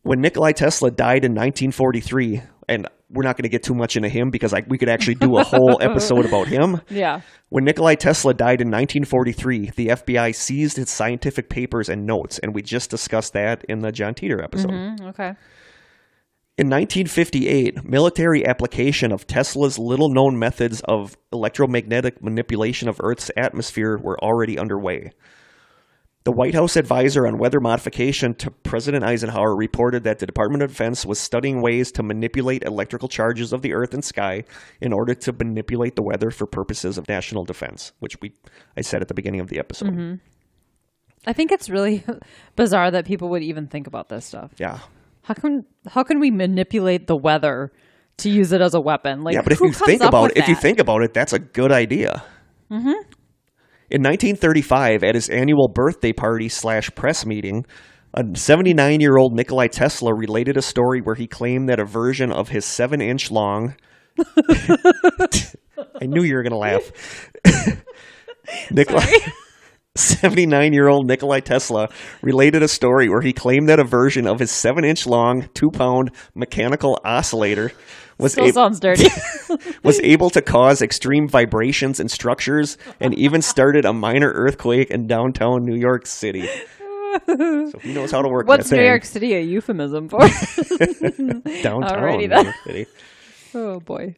When Nikola Tesla died in 1943, and we're not going to get too much into him because we could actually do a whole episode about him. Yeah. When Nikola Tesla died in 1943, the FBI seized his scientific papers and notes, and we just discussed that in the John Teeter episode. Okay. In 1958, military application of Tesla's little-known methods of electromagnetic manipulation of Earth's atmosphere were already underway. The White House advisor on weather modification to President Eisenhower reported that the Department of Defense was studying ways to manipulate electrical charges of the earth and sky in order to manipulate the weather for purposes of national defense, which I said at the beginning of the episode. Mm-hmm. I think it's really bizarre that people would even think about this stuff. Yeah. How can we manipulate the weather to use it as a weapon? Like, yeah, but if you think about it, that's a good idea. Mm-hmm. In 1935, at his annual birthday party / press meeting, a 79-year-old Nikolai Tesla related a story where he claimed that a version of his 7-inch long... I knew you were going to laugh. 79-year-old Nikolai Tesla related a story where he claimed that a version of his 7-inch long, 2-pound mechanical oscillator sounds dirty. was able to cause extreme vibrations in structures and even started a minor earthquake in downtown New York City. So he knows how to work What's that New York City a euphemism for? Downtown New York City. Oh, boy.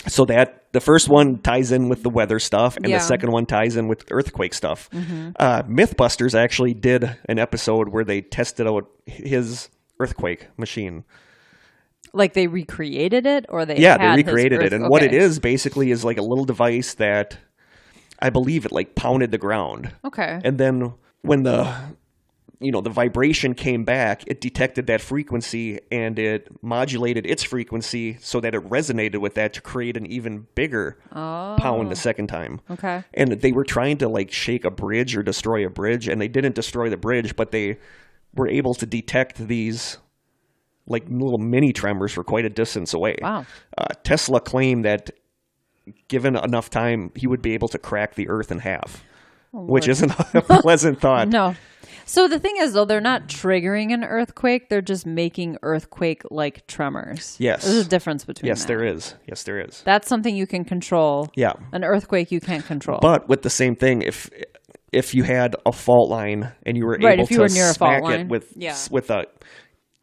So the first one ties in with the weather stuff, and the second one ties in with earthquake stuff. Mm-hmm. Mythbusters actually did an episode where they tested out his earthquake machine. Like they recreated it, or they recreated it, and what it is basically is like a little device that I believe it like pounded the ground. Okay, and then when the vibration came back, it detected that frequency and it modulated its frequency so that it resonated with that to create an even bigger pound the second time. Okay, and they were trying to like shake a bridge or destroy a bridge, and they didn't destroy the bridge, but they were able to detect these like little mini tremors for quite a distance away. Wow. Tesla claimed that given enough time, he would be able to crack the earth in half, which isn't a pleasant thought. No. So the thing is, though, they're not triggering an earthquake. They're just making earthquake-like tremors. Yes. There's a difference between Yes, that. there is. Yes, there is. That's something you can control. Yeah. An earthquake you can't control. But with the same thing, if you had a fault line and you were able to smack it with a...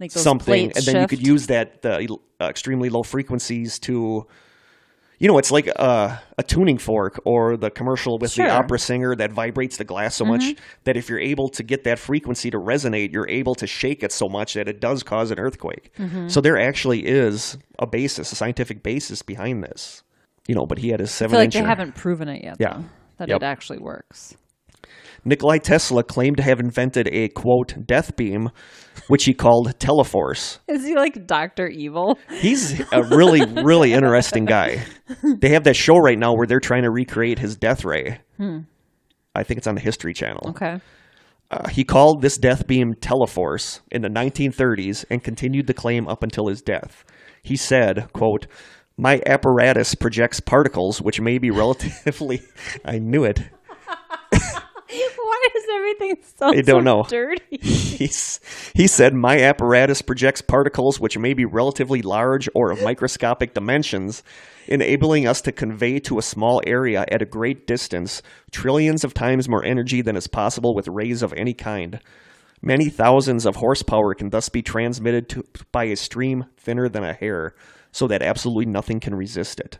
Like something, and then you could use the extremely low frequencies to, it's like a tuning fork or the commercial with the opera singer that vibrates the glass so much that if you're able to get that frequency to resonate, you're able to shake it so much that it does cause an earthquake. Mm-hmm. So there actually is a scientific basis behind this. But he had his 7-inch. I feel like they haven't proven it yet, though, that it actually works. Nikolai Tesla claimed to have invented a, quote, death beam, which he called Teleforce. Is he like Dr. Evil? He's a really, really interesting guy. They have that show right now where they're trying to recreate his death ray. I think it's on the History Channel. Okay. He called this death beam Teleforce in the 1930s and continued the claim up until his death. He said, quote, "My apparatus projects particles which may be relatively..." I knew it. Why does everything sound I don't know. dirty? He said, "My apparatus projects particles which may be relatively large or of microscopic dimensions, enabling us to convey to a small area at a great distance trillions of times more energy than is possible with rays of any kind. Many thousands of horsepower can thus be transmitted by a stream thinner than a hair, so that absolutely nothing can resist it."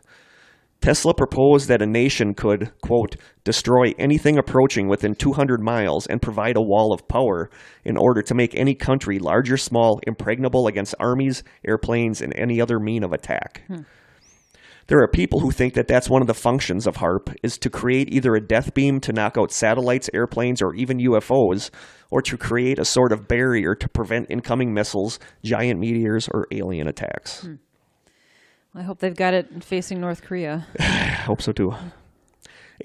Tesla proposed that a nation could, quote, "destroy anything approaching within 200 miles and provide a wall of power in order to make any country, large or small, impregnable against armies, airplanes, and any other mean of attack." There are people who think that that's one of the functions of HAARP, is to create either a death beam to knock out satellites, airplanes, or even UFOs, or to create a sort of barrier to prevent incoming missiles, giant meteors, or alien attacks. I hope they've got it facing North Korea. I hope so too.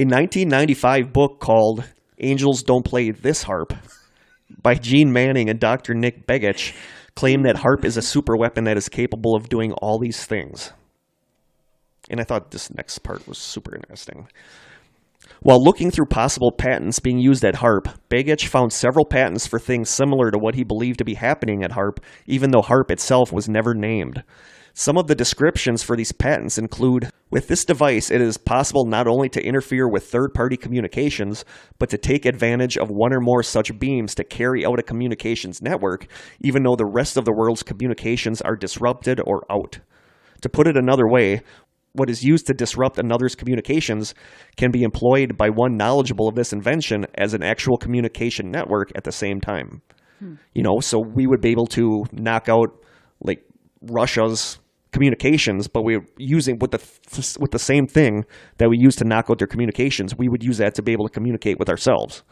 A 1995 book called Angels Don't Play This HAARP by Gene Manning and Dr. Nick Begich claimed that HAARP is a super weapon that is capable of doing all these things. And I thought this next part was super interesting. While looking through possible patents being used at HAARP, Begich found several patents for things similar to what he believed to be happening at HAARP, even though HAARP itself was never named. Some of the descriptions for these patents include, with this device, it is possible not only to interfere with third-party communications, but to take advantage of one or more such beams to carry out a communications network, even though the rest of the world's communications are disrupted or out. To put it another way, what is used to disrupt another's communications can be employed by one knowledgeable of this invention as an actual communication network at the same time. So we would be able to knock out like Russia's communications, but we're using with the same thing that we use to knock out their communications. We would use that to be able to communicate with ourselves.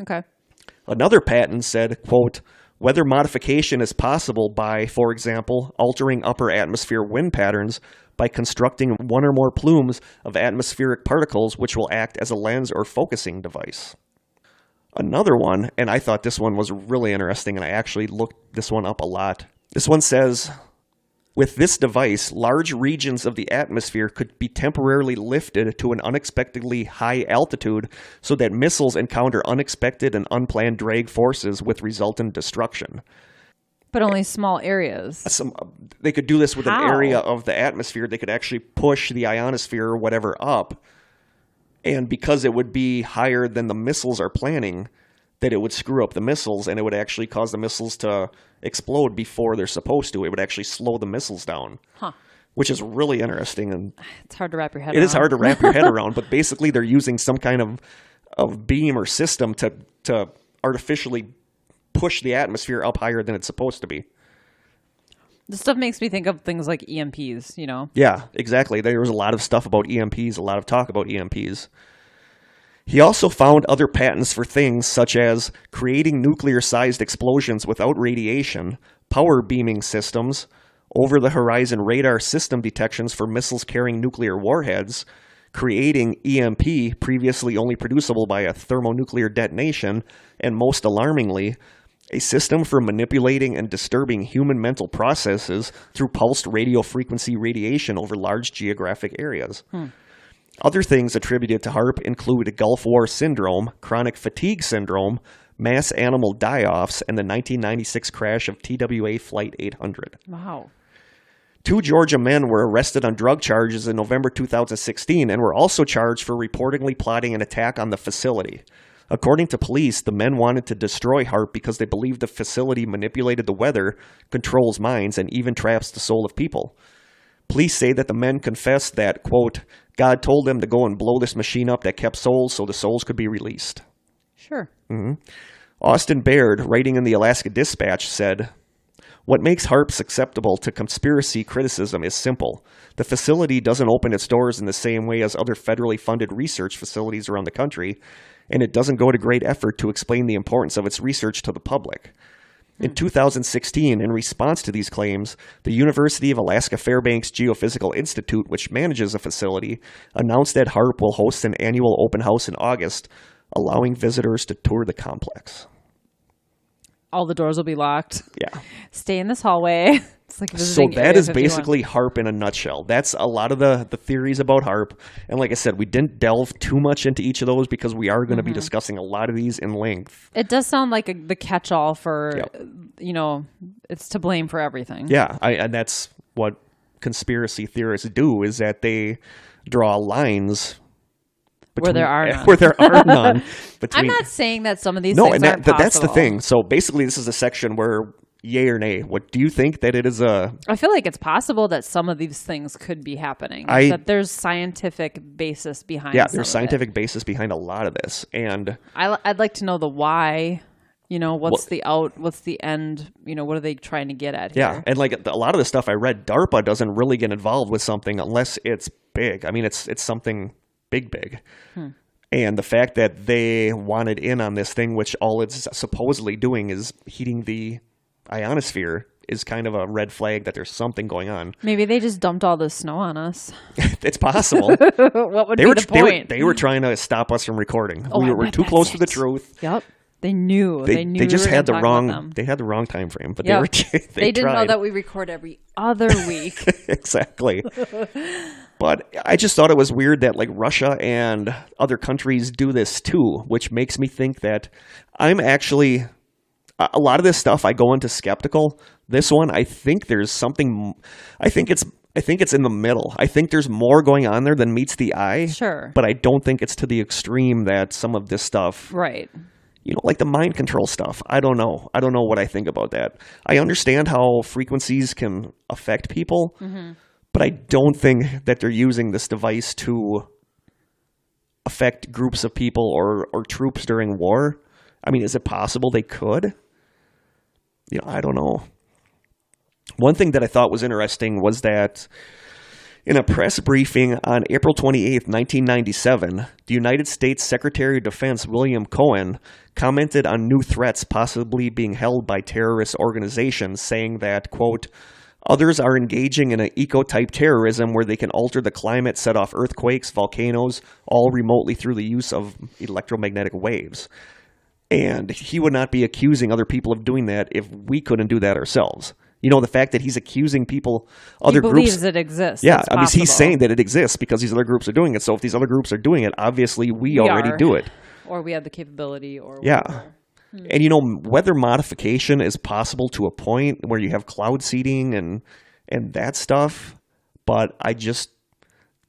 Okay. Another patent said, quote, weather modification is possible by, for example, altering upper atmosphere wind patterns by constructing one or more plumes of atmospheric particles which will act as a lens or focusing device. Another one, and I thought this one was really interesting, and I actually looked this one up a lot. This one says, with this device, large regions of the atmosphere could be temporarily lifted to an unexpectedly high altitude so that missiles encounter unexpected and unplanned drag forces with resultant destruction. But only small areas. They could do this with How? an area of the atmosphere. They could actually push the ionosphere or whatever up. And because it would be higher than the missiles are planning, that it would screw up the missiles, and it would actually cause the missiles to explode before they're supposed to. It would actually slow the missiles down, which is really interesting. And it's hard to wrap your head around. It is hard to wrap your head around, but basically they're using some kind of beam or system to artificially push the atmosphere up higher than it's supposed to be. This stuff makes me think of things like EMPs, Yeah, exactly. There was a lot of stuff about EMPs, a lot of talk about EMPs. He also found other patents for things such as creating nuclear-sized explosions without radiation, power beaming systems, over-the-horizon radar system detections for missiles carrying nuclear warheads, creating EMP, previously only producible by a thermonuclear detonation, and most alarmingly, a system for manipulating and disturbing human mental processes through pulsed radio frequency radiation over large geographic areas. Other things attributed to HAARP include Gulf War syndrome, chronic fatigue syndrome, mass animal die-offs, and the 1996 crash of TWA Flight 800. Wow. 2 Georgia men were arrested on drug charges in November 2016 and were also charged for reportedly plotting an attack on the facility. According to police, the men wanted to destroy HAARP because they believed the facility manipulated the weather, controls minds, and even traps the soul of people. Police say that the men confessed that, quote, God told them to go and blow this machine up that kept souls so the souls could be released. Sure. Austin Baird, writing in the Alaska Dispatch, said, what makes HAARP susceptible to conspiracy criticism is simple. The facility doesn't open its doors in the same way as other federally funded research facilities around the country, and it doesn't go to great effort to explain the importance of its research to the public. In 2016, in response to these claims, the University of Alaska Fairbanks Geophysical Institute, which manages the facility, announced that HAARP will host an annual open house in August, allowing visitors to tour the complex. All the doors will be locked. Yeah. Stay in this hallway. It's like visiting So that Area is 51. basically HAARP in a nutshell. That's a lot of the theories about HAARP. And like I said, we didn't delve too much into each of those because we are going to be discussing a lot of these in length. It does sound like the catch-all for, it's to blame for everything. Yeah, and that's what conspiracy theorists do, is that they draw lines where there are none. Where there are none. I'm not saying that some of these things aren't possible. That's the thing. So basically, this is a section where yay or nay. What do you think that it is a... I feel like it's possible that some of these things could be happening. That there's scientific basis behind there's scientific basis behind a lot of this. And I'd like to know the why. What's the end? What are they trying to get at here? Yeah, and like a lot of the stuff I read, DARPA doesn't really get involved with something unless it's big. I mean, it's something big. And the fact that they wanted in on this thing, which all it's supposedly doing is heating the ionosphere, is kind of a red flag that there's something going on. Maybe they just dumped all the snow on us. It's possible. What would be the point? They were trying to stop us from recording. Oh, we were too close to the truth. Yep. They knew. They just had the wrong. They had the wrong time frame, but they didn't tried. know that we record every other week. Exactly. But I just thought it was weird that like Russia and other countries do this too, which makes me think that I'm actually a lot of this stuff I go into skeptical. This one, I think there's something. I think it's in the middle. I think there's more going on there than meets the eye. Sure. But I don't think it's to the extreme that some of this stuff. Right. Like the mind control stuff. I don't know. I don't know what I think about that. I understand how frequencies can affect people, But I don't think that they're using this device to affect groups of people or troops during war. I mean, is it possible they could? I don't know. One thing that I thought was interesting was that in a press briefing on April 28th, 1997, the United States Secretary of Defense William Cohen commented on new threats possibly being held by terrorist organizations, saying that, quote, others are engaging in an eco-type terrorism where they can alter the climate, set off earthquakes, volcanoes, all remotely through the use of electromagnetic waves. And he would not be accusing other people of doing that if we couldn't do that ourselves. The fact that he's accusing people, other groups. He believes it exists. Yeah, I mean, he's saying that it exists because these other groups are doing it. So if these other groups are doing it, obviously we already do it. Or we have the capability or whatever. Yeah. And, weather modification is possible to a point where you have cloud seeding and that stuff. But I just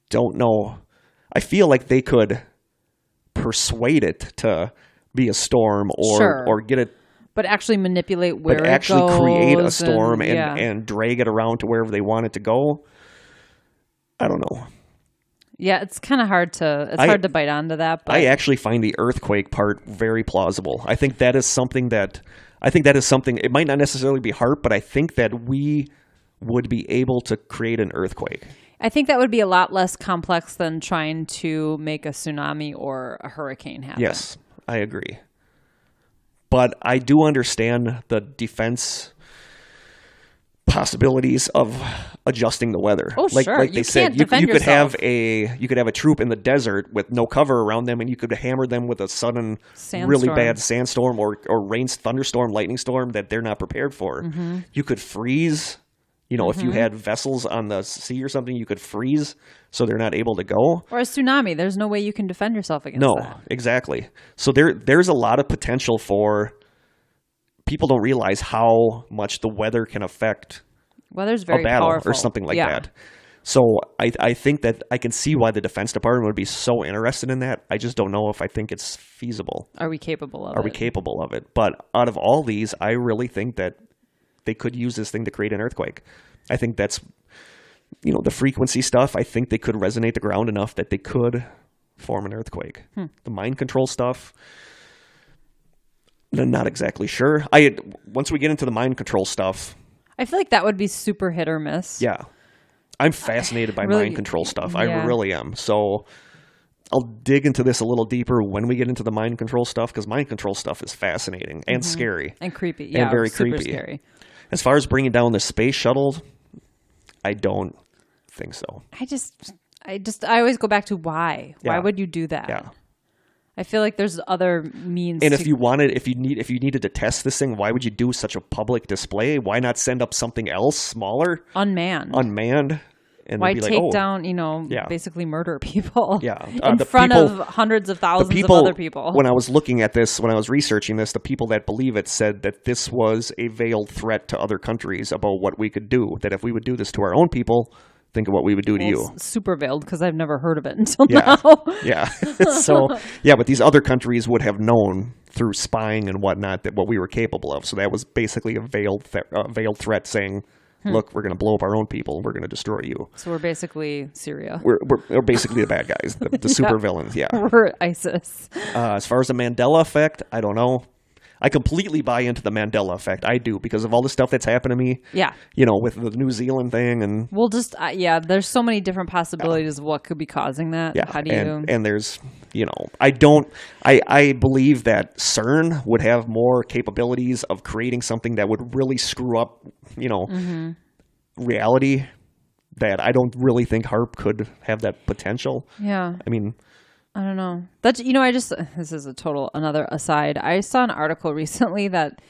don't know. I feel like they could persuade it to be a storm or get it. But actually manipulate where it goes. But actually create a storm and drag it around to wherever they want it to go. I don't know. Yeah, it's kind of hard to bite onto that. But I actually find the earthquake part very plausible. I think that is something, it might not necessarily be HAARP, but I think that we would be able to create an earthquake. I think that would be a lot less complex than trying to make a tsunami or a hurricane happen. Yes, I agree. But I do understand the defense possibilities of adjusting the weather. Oh, sure. Like they said, you could have a troop in the desert with no cover around them, and you could hammer them with a sudden, really bad sandstorm or thunderstorm, lightning storm that they're not prepared for. Mm-hmm. You could freeze. If you had vessels on the sea or something, you could freeze so they're not able to go. Or a tsunami. There's no way you can defend yourself against that. No, exactly. So there's a lot of potential for people don't realize how much the weather can affect weather's very a battle powerful. Or something like that. So I think that I can see why the Defense Department would be so interested in that. I just don't know if I think it's feasible. Are we capable of it? Are we capable of it? But out of all these, I really think that they could use this thing to create an earthquake. I think that's, the frequency stuff, I think they could resonate the ground enough that they could form an earthquake. The mind control stuff, I'm not exactly sure. Once we get into the mind control stuff, I feel like that would be super hit or miss. Yeah. I'm fascinated by mind control stuff. Yeah. I really am. So I'll dig into this a little deeper when we get into the mind control stuff, because mind control stuff is fascinating and scary. And creepy. Yeah, and very super creepy. Scary. As far as bringing down the space shuttle, I don't think so. I always go back to why. Yeah. Why would you do that? Yeah. I feel like there's other means. And if you needed to test this thing, why would you do such a public display? Why not send up something else smaller? Unmanned. And why take down, basically murder people in front of hundreds of thousands of other people? When I was looking at this, when I was researching this, the people that believe it said that this was a veiled threat to other countries about what we could do, that if we would do this to our own people, think of what we would do to you. It's super veiled because I've never heard of it until now. Yeah. So, but these other countries would have known through spying and whatnot that what we were capable of. So that was basically a veiled threat saying, look, we're going to blow up our own people. We're going to destroy you. So we're basically Syria. We're basically the bad guys, the super villains. Yeah. We're ISIS. As far as the Mandela effect, I don't know. I completely buy into the Mandela effect. I do, because of all the stuff that's happened to me. Yeah. With the New Zealand thing and. We'll just there's so many different possibilities of what could be causing that. Yeah. How do you? And there's I believe that CERN would have more capabilities of creating something that would really screw up reality. That I don't really think HAARP could have that potential. Yeah. I mean. I don't know. That's this is another aside. I saw an article recently that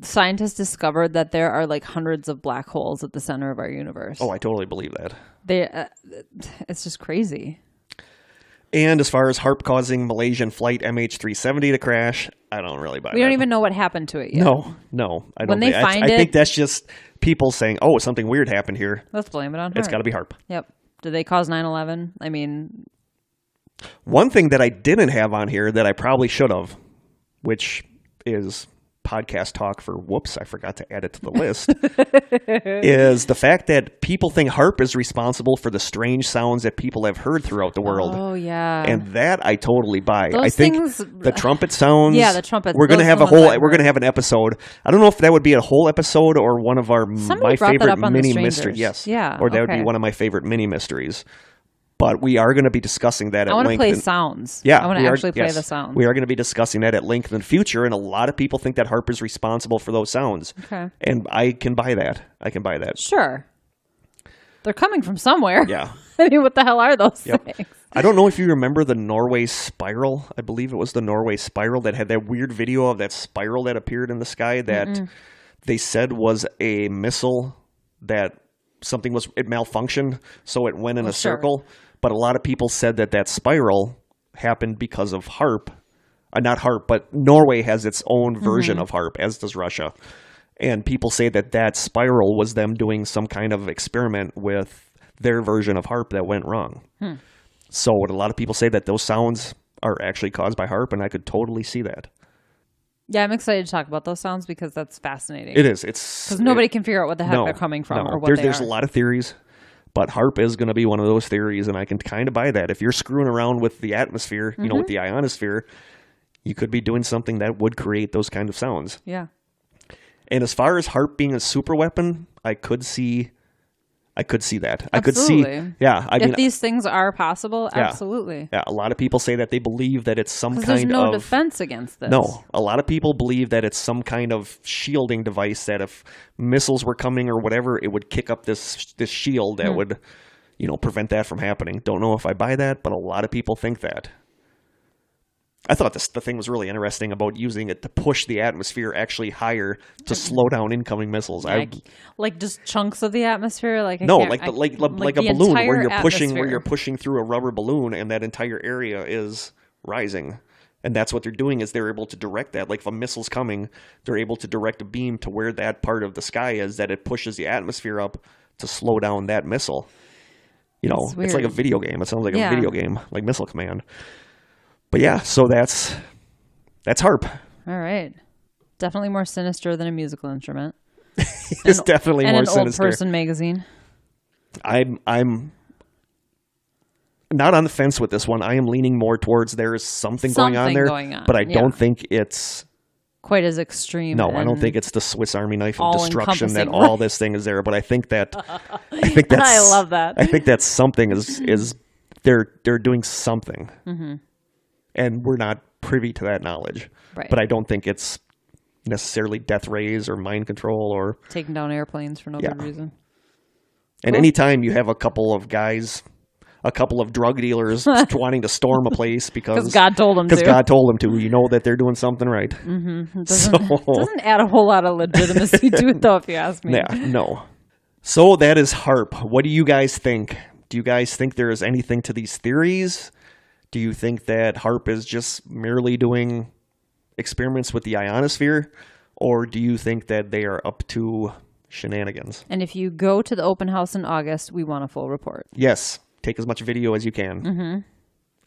scientists discovered that there are like hundreds of black holes at the center of our universe. Oh, I totally believe that. It's just crazy. And as far as HAARP causing Malaysian flight MH370 to crash, I don't really buy that. We don't even know what happened to it yet. No. I don't when they find it, I think that's just people saying, "Oh, something weird happened here. Let's blame it on HAARP." It's got to be HAARP. Yep. Did they cause 9/11? I mean. One thing that I didn't have on here that I probably should have, which is podcast talk for, whoops, I forgot to add it to the list, is the fact that people think HAARP is responsible for the strange sounds that people have heard throughout the world. Oh, yeah. And that I totally buy. Those I think things, the trumpet sounds. Yeah, the trumpets. We're going to have we're going to have an episode. I don't know if that would be a whole episode or one of my favorite mini mysteries. Yes. Yeah. Or that would be one of my favorite mini mysteries. But we are going to be discussing that at length. I want to play sounds. Yeah. I want to actually play the sounds. We are going to be discussing that at length in the future, and a lot of people think that HAARP is responsible for those sounds. Okay. And I can buy that. Sure. They're coming from somewhere. Yeah. I mean, what the hell are those things? I don't know if you remember the Norway spiral. I believe it was the Norway spiral that had that weird video of that spiral that appeared in the sky that they said was a missile that it malfunctioned, so it went in a circle. But a lot of people said that spiral happened because of HAARP. Not HAARP, but Norway has its own version of HAARP, as does Russia. And people say that spiral was them doing some kind of experiment with their version of HAARP that went wrong. So a lot of people say that those sounds are actually caused by HAARP, and I could totally see that. Yeah, I'm excited to talk about those sounds because that's fascinating. It is. Because nobody can figure out what the heck they're coming from or what there's a lot of theories, but HAARP is going to be one of those theories, and I can kind of buy that. If you're screwing around with the atmosphere, with the ionosphere, you could be doing something that would create those kind of sounds. Yeah. And as far as HAARP being a super weapon, I could see that. I absolutely. could see, if these things are possible, absolutely. Yeah, a lot of people say that they believe that it's some kind of... Because there's no defense against this. No, a lot of people believe that it's some kind of shielding device that if missiles were coming or whatever, it would kick up this shield that would, prevent that from happening. Don't know if I buy that, but a lot of people think that. I thought the thing was really interesting about using it to push the atmosphere actually higher to slow down incoming missiles. Like just chunks of the atmosphere, like a balloon where you're pushing through a rubber balloon, and that entire area is rising. And that's what they're doing is they're able to direct that. Like if a missile's coming, they're able to direct a beam to where that part of the sky is that it pushes the atmosphere up to slow down that missile. It's like a video game. It sounds like a video game, like Missile Command. But yeah, so that's HAARP. All right. Definitely more sinister than a musical instrument. It's definitely more sinister. And an old person magazine. I'm not on the fence with this one. I am leaning more towards there is something going on there. But I don't think it's quite as extreme. No, I don't think it's the Swiss Army knife of destruction that all this thing is there. But I think that's I love that. I think that something is they're doing something. Mm-hmm. And we're not privy to that knowledge. Right. But I don't think it's necessarily death rays or mind control or... taking down airplanes for no good reason. And anytime you have a couple of drug dealers wanting to storm a place because God told them to. Because God told them to. You know that they're doing something right. Mm-hmm. Doesn't add a whole lot of legitimacy to it, though, if you ask me. Yeah, no. So that is HAARP. What do you guys think? Do you guys think there is anything to these theories? Do you think that HAARP is just merely doing experiments with the ionosphere? Or do you think that they are up to shenanigans? And if you go to the open house in August, we want a full report. Yes. Take as much video as you can. Mm-hmm.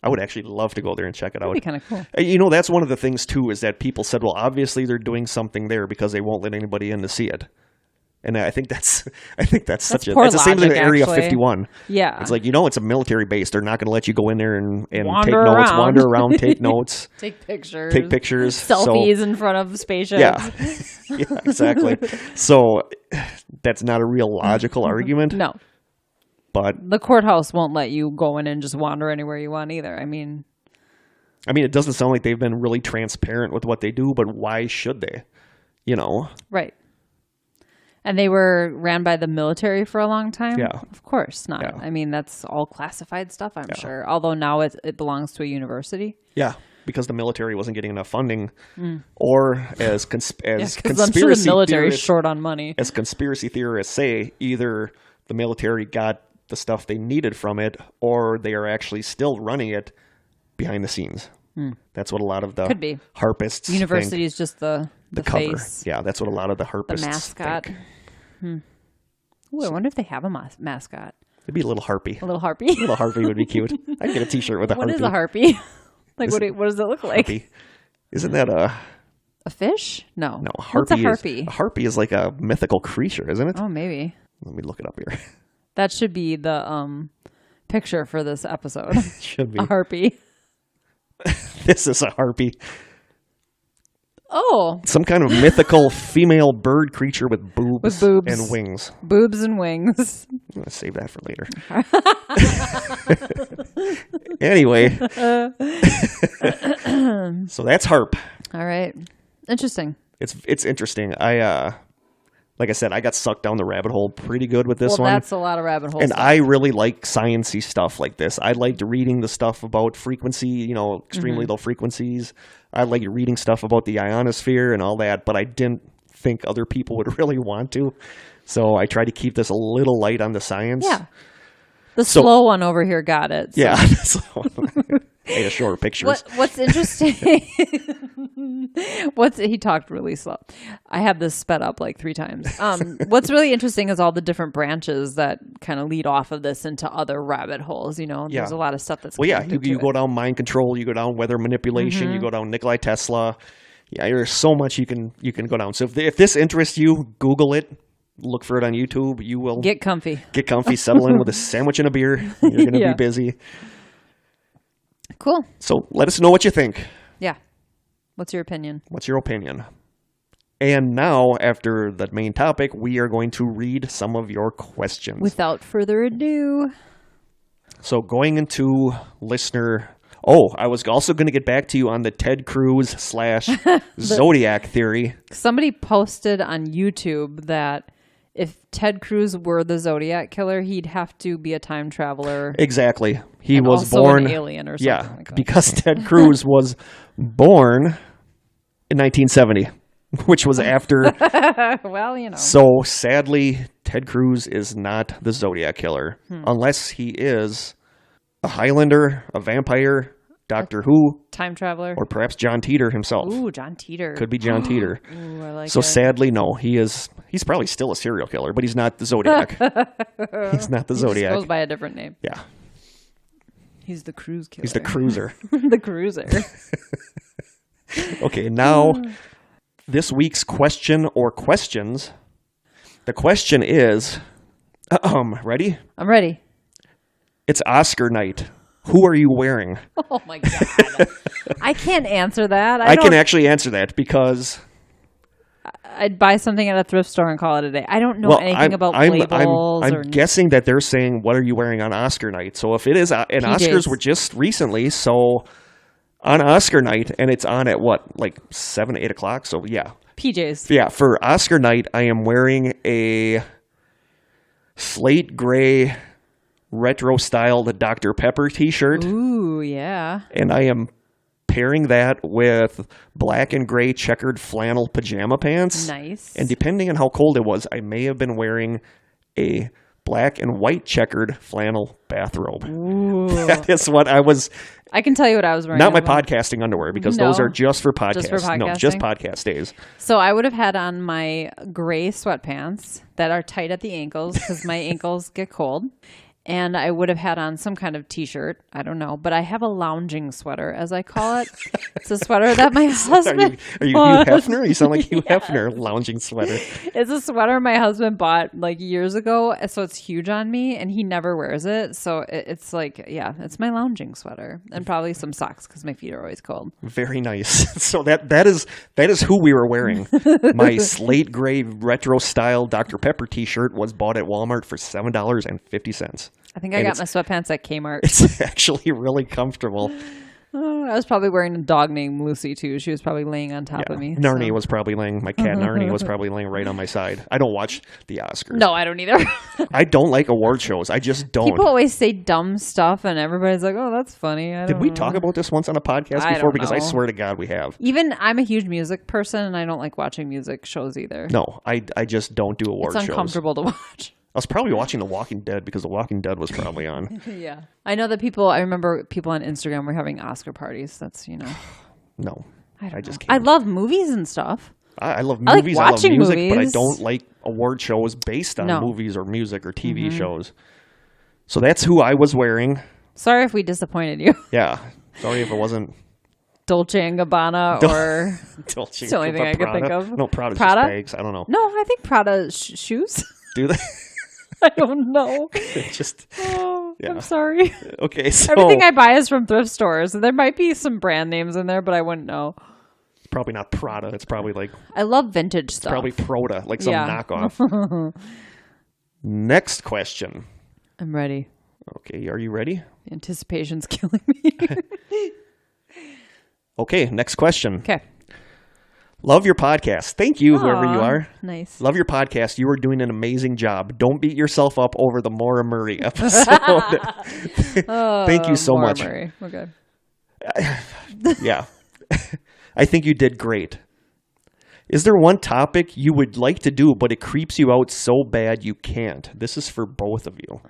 I would actually love to go there and check it out. That'd be kind of cool. That's one of the things, too, is that people said, well, obviously they're doing something there because they won't let anybody in to see it. And I think that's such a... It's the same thing with Area 51. Yeah. It's like, it's a military base. They're not going to let you go in there and take notes, wander around, take notes. Take pictures. Selfies in front of spaceships. Yeah. Yeah, exactly. So that's not a real logical argument. No. But... the courthouse won't let you go in and just wander anywhere you want either. I mean, it doesn't sound like they've been really transparent with what they do, but why should they? Right. And they were ran by the military for a long time? Yeah. Of course not. Yeah. That's all classified stuff, I'm sure. Although now it belongs to a university. Yeah, because the military wasn't getting enough funding. Or as conspiracy I'm sure the military is short on money. As conspiracy theorists say, either the military got the stuff they needed from it, or they are actually still running it behind the scenes. That's what a lot of the HAARPists University is just the cover. Face. Yeah, that's what a lot of the HAARPists the mascot. think. Ooh, I wonder if they have a mascot. It'd be a little harpy. A little harpy? A little harpy would be cute. I'd get a t-shirt with a harpy. What is a harpy? What does it look like? Harpy. Isn't that A fish? No. No, What's a harpy? A harpy is like a mythical creature, isn't it? Oh, maybe. Let me look it up here. That should be the picture for this episode. Should be. A harpy. This is a harpy. Oh. Some kind of mythical female bird creature with boobs and wings. Boobs and wings. I'm going to save that for later. Anyway. So that's HAARP. All right. Interesting. It's interesting. Like I said, I got sucked down the rabbit hole pretty good with this one. Well, that's a lot of rabbit holes. And I really like science-y stuff like this. I liked reading the stuff about frequency, extremely low frequencies. I liked reading stuff about the ionosphere and all that, but I didn't think other people would really want to. So I tried to keep this a little light on the science. Yeah. The slow one over here got it. So. Yeah. Made a short pictures. What's interesting? He talked really slow. I have this sped up like 3 times. What's really interesting is all the different branches that kind of lead off of this into other rabbit holes. There's a lot of stuff that's you go down mind control, you go down weather manipulation, you go down Nikola Tesla. Yeah, there's so much you can go down. So if this interests you, Google it. Look for it on YouTube. You will get comfy. Settle in with a sandwich and a beer. You're going to be busy. Cool. So let us know what you think. Yeah. What's your opinion? And now, after the main topic, we are going to read some of your questions. Without further ado. So going into listener... Oh, I was also going to get back to you on the Ted Cruz / Zodiac theory. Somebody posted on YouTube that if Ted Cruz were the Zodiac killer, he'd have to be a time traveler. Exactly. He was also born... an alien or something like that. Because Ted Cruz was born in 1970, which was after... Well, So, sadly, Ted Cruz is not the Zodiac killer. Unless he is a Highlander, a vampire, Doctor Who, time traveler, or perhaps John Titor himself. Ooh, John Titor. Could be John Titor. Ooh, I like so it. Sadly, no. He's probably still a serial killer, but he's not the Zodiac. He's not the Zodiac. He goes by a different name. Yeah. He's the cruise killer. He's the cruiser. The cruiser. Okay, now this week's question or questions. The question is, ready? I'm ready. It's Oscar night. Who are you wearing? Oh, my God. I can't answer that. I can actually answer that because... I'd buy something at a thrift store and call it a day. I don't know anything about labels. I'm guessing that they're saying, what are you wearing on Oscar night? So if it is... And PJs. Oscars were just recently, so on Oscar night, and it's on at what, like 7, 8 o'clock? So yeah. PJs. Yeah, for Oscar night, I am wearing a slate gray... retro-styled Dr. Pepper t-shirt. Ooh, yeah. And I am pairing that with black and gray checkered flannel pajama pants. Nice. And depending on how cold it was, I may have been wearing a black and white checkered flannel bathrobe. Ooh. That is what I was... I can tell you what I was wearing. Not my podcasting underwear, because those are just for podcasts. Just for podcasting? No, just podcast days. So I would have had on my gray sweatpants that are tight at the ankles because my ankles get cold. And I would have had on some kind of t-shirt. I don't know. But I have a lounging sweater, as I call it. It's a sweater that my husband Are you Hugh Hefner? You sound like Hugh Hefner, lounging sweater. It's a sweater my husband bought like years ago. So it's huge on me and he never wears it. So it's like, yeah, it's my lounging sweater. And probably some socks because my feet are always cold. Very nice. So that is who we were wearing. My slate gray retro style Dr. Pepper t-shirt was bought at Walmart for $7.50. I think I got my sweatpants at Kmart. It's actually really comfortable. I was probably wearing a dog named Lucy, too. She was probably laying on top of me. Narnie was probably laying, my cat Narnie was probably laying right on my side. I don't watch the Oscars. No, I don't either. I don't like award shows. I just don't. People always say dumb stuff, and everybody's like, oh, that's funny. Did we talk about this once on a podcast before? Because I swear to God we have. Even I'm a huge music person, and I don't like watching music shows either. No, I just don't do award shows. It's uncomfortable to watch. I was probably watching The Walking Dead because The Walking Dead was probably on. Yeah. I know that I remember people on Instagram were having Oscar parties. That's, No. I just can't. I love movies and stuff. I love movies. I love music, movies. But I don't like award shows based on movies or music or TV shows. So that's who I was wearing. Sorry if we disappointed you. Yeah. Sorry if it wasn't Dolce & Gabbana or Dolce it's the only thing I could think of. No, Prada's just bags. I don't know. No, I think Prada shoes. Do they? I don't know. I'm sorry. Okay, so everything I buy is from thrift stores. There might be some brand names in there, but I wouldn't know. It's probably not Prada. It's probably like I love vintage stuff. Probably Proda, like some knockoff. Next question. I'm ready. Okay, are you ready? The anticipation's killing me. Okay, next question. Okay. Love your podcast. Thank you, whoever you are. Nice. Love your podcast. You are doing an amazing job. Don't beat yourself up over the Maura Murray episode. Thank you so much. Murray. Okay. Yeah. I think you did great. Is there one topic you would like to do, but it creeps you out so bad you can't? This is for both of you.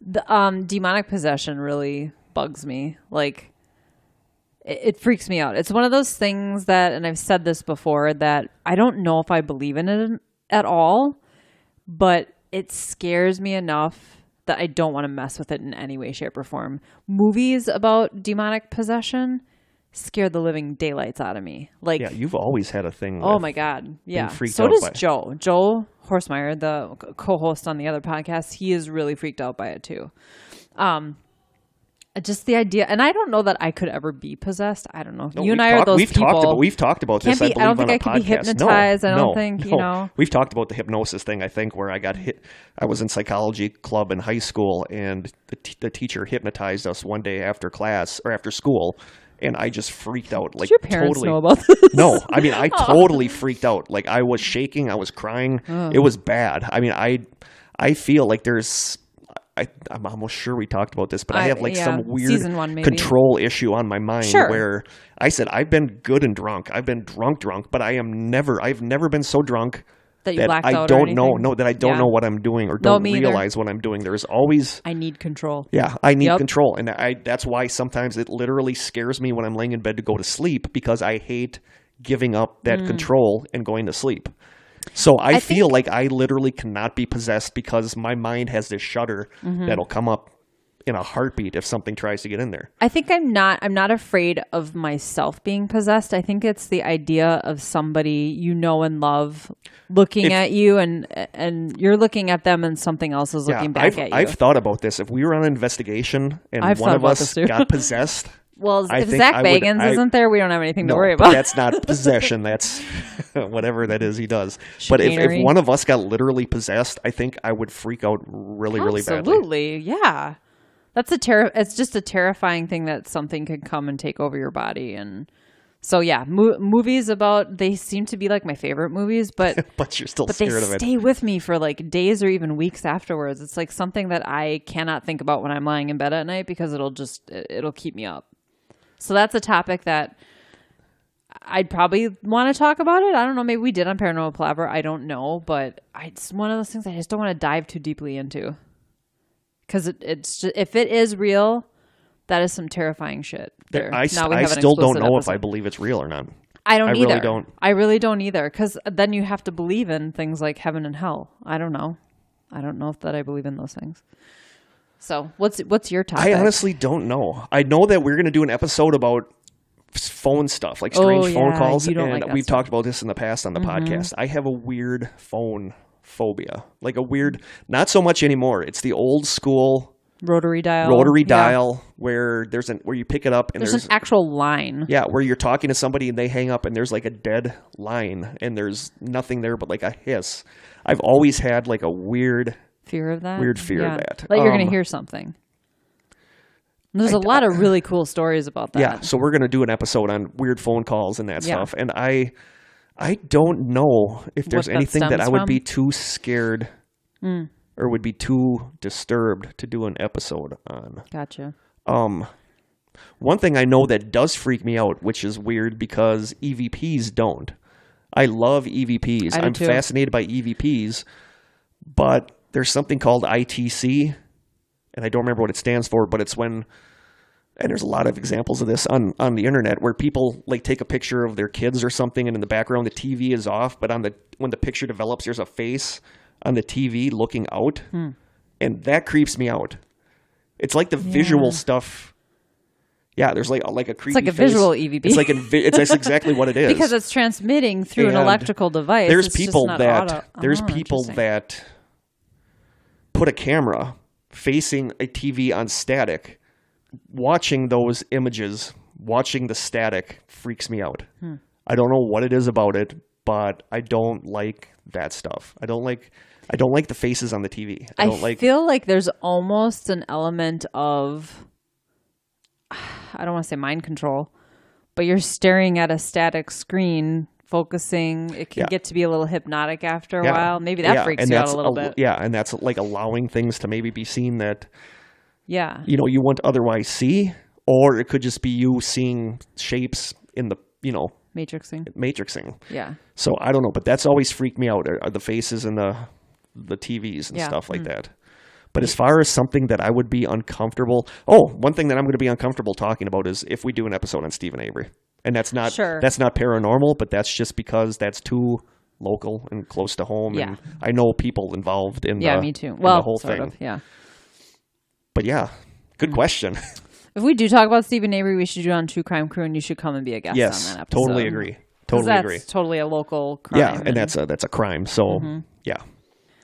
The demonic possession really bugs me. Like, it freaks me out. It's one of those things that, and I've said this before, that I don't know if I believe in it at all, but it scares me enough that I don't want to mess with it in any way, shape, or form. Movies about demonic possession scare the living daylights out of me. Like, yeah, you've always had a thing. Oh my God. Yeah. So does Joe. Joe Horsemeyer, the co-host on the other podcast, he is really freaked out by it too. Just the idea, and I don't know that I could ever be possessed. I don't know. No, you and I are those people. We've talked about this. I don't think I could be hypnotized. I don't think, you know. We've talked about the hypnosis thing, I think, where I got hit. I was in psychology club in high school, and the teacher hypnotized us one day after class or after school, and I just freaked out. Like, did your parents know about this? No, I mean, I totally freaked out. Like, I was shaking. I was crying. It was bad. I mean, I feel like there's... I'm almost sure we talked about this, but I have some weird control issue on my mind where I said, I've been good and drunk. I've been drunk, but I've never been so drunk that I don't know know what I'm doing or don't realize what I'm doing. There's always... I need control. Yeah, I need control. And that's why sometimes it literally scares me when I'm laying in bed to go to sleep, because I hate giving up that control and going to sleep. So I feel like I literally cannot be possessed because my mind has this shutter that'll come up in a heartbeat if something tries to get in there. I think I'm not afraid of myself being possessed. I think it's the idea of somebody you know and love looking at you, and you're looking at them and something else is looking back at you. I've thought about this. If we were on an investigation and one of us got possessed... Well, if Zach Bagans isn't there, we don't have anything to worry about. That's not possession. That's whatever that is he does. But if one of us got literally possessed, I think I would freak out really badly. Absolutely, yeah. That's it's just a terrifying thing that something could come and take over your body. And so, yeah, movies they seem to be like my favorite movies, but but you're still scared of it. They stay with me for like days or even weeks afterwards. It's like something that I cannot think about when I'm lying in bed at night because it'll keep me up. So that's a topic that I'd probably want to talk about it. I don't know. Maybe we did on Paranormal Palaver. I don't know. But it's one of those things I just don't want to dive too deeply into. Because it's just, if it is real, that is some terrifying shit. I still don't know if I believe it's real or not. I don't either. Really don't. I really don't either. Because then you have to believe in things like heaven and hell. I don't know. I don't know that I believe in those things. So what's your topic? I honestly don't know. I know that we're going to do an episode about phone stuff, like strange phone calls. And we've talked about this in the past on the podcast. I have a weird phone phobia. Like a weird, not so much anymore. It's the old school rotary dial where where you pick it up and there's an actual line. Yeah, where you're talking to somebody and they hang up and there's like a dead line and there's nothing there but like a hiss. I've always had like a weird fear of that. Of that. Like you're going to hear something. There's a lot of really cool stories about that. Yeah, so we're going to do an episode on weird phone calls and that stuff. And I don't know if there's anything that I would be too scared or would be too disturbed to do an episode on. Gotcha. One thing I know that does freak me out, which is weird because EVPs don't. I love EVPs. I'm fascinated by EVPs, but there's something called ITC, and I don't remember what it stands for, but it's when, and there's a lot of examples of this on the internet, where people like take a picture of their kids or something, and in the background the TV is off, but when the picture develops, there's a face on the TV looking out, and that creeps me out. It's like the visual stuff Yeah, there's like a creepy. It's like a face. visual EVP. It's like that's exactly what it is. Because it's transmitting through an electrical device. There's it's people just people that put a camera facing a TV on static, watching those images, watching the static freaks me out. I don't know what it is about it, but I don't like that stuff. I don't like the faces on the TV. I feel like there's almost an element of, I don't want to say mind control, but you're staring at a static screen, focusing. It can get to be a little hypnotic after a while. Maybe that freaks you out a little bit. Yeah, and that's like allowing things to maybe be seen that you wouldn't otherwise see, or it could just be you seeing shapes in the matrixing. Yeah. So I don't know, but that's always freaked me out, are the faces and the TVs and stuff like that. But as far as something that I would be uncomfortable, one thing that I'm going to be uncomfortable talking about is if we do an episode on Stephen Avery. And that's not paranormal, but that's just because that's too local and close to home. Yeah. And I know people involved in me too. Well, the whole sort thing. Of, yeah. But yeah, good question. If we do talk about Stephen Avery, we should do it on True Crime Crew, and you should come and be a guest on that episode. Totally agree. Totally agree. That's totally a local crime. Yeah, and that's a crime. So yeah.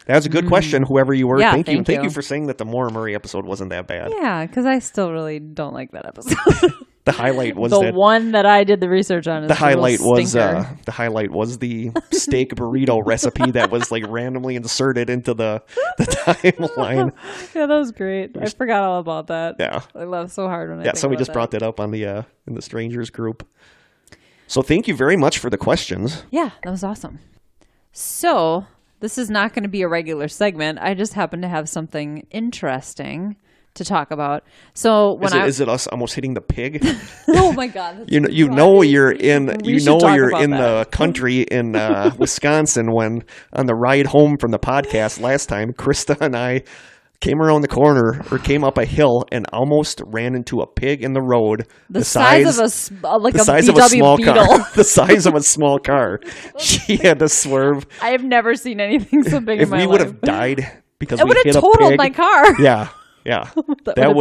That was a good question, whoever you were. Yeah, thank you. And thank you for saying that the Maura Murray episode wasn't that bad. Yeah, because I still really don't like that episode. The highlight was the one that I did the research on. Is the highlight was the steak burrito recipe that was like randomly inserted into the timeline. Yeah, that was great. I forgot all about that. Yeah, I laughed so hard when I think so we just brought that up on the in the strangers group. So thank you very much for the questions. Yeah, that was awesome. So this is not going to be a regular segment. I just happen to have something interesting to talk about. So when is it us almost hitting the pig? Oh my God! You're in the country in Wisconsin when on the ride home from the podcast last time, Krista and I came around the corner or came up a hill and almost ran into a pig in the road. The size of a small car. The size of a small car. She had to swerve. I have never seen anything so big in my life. If we would have died because we hit a pig. It would have totaled my car. Yeah. Yeah, that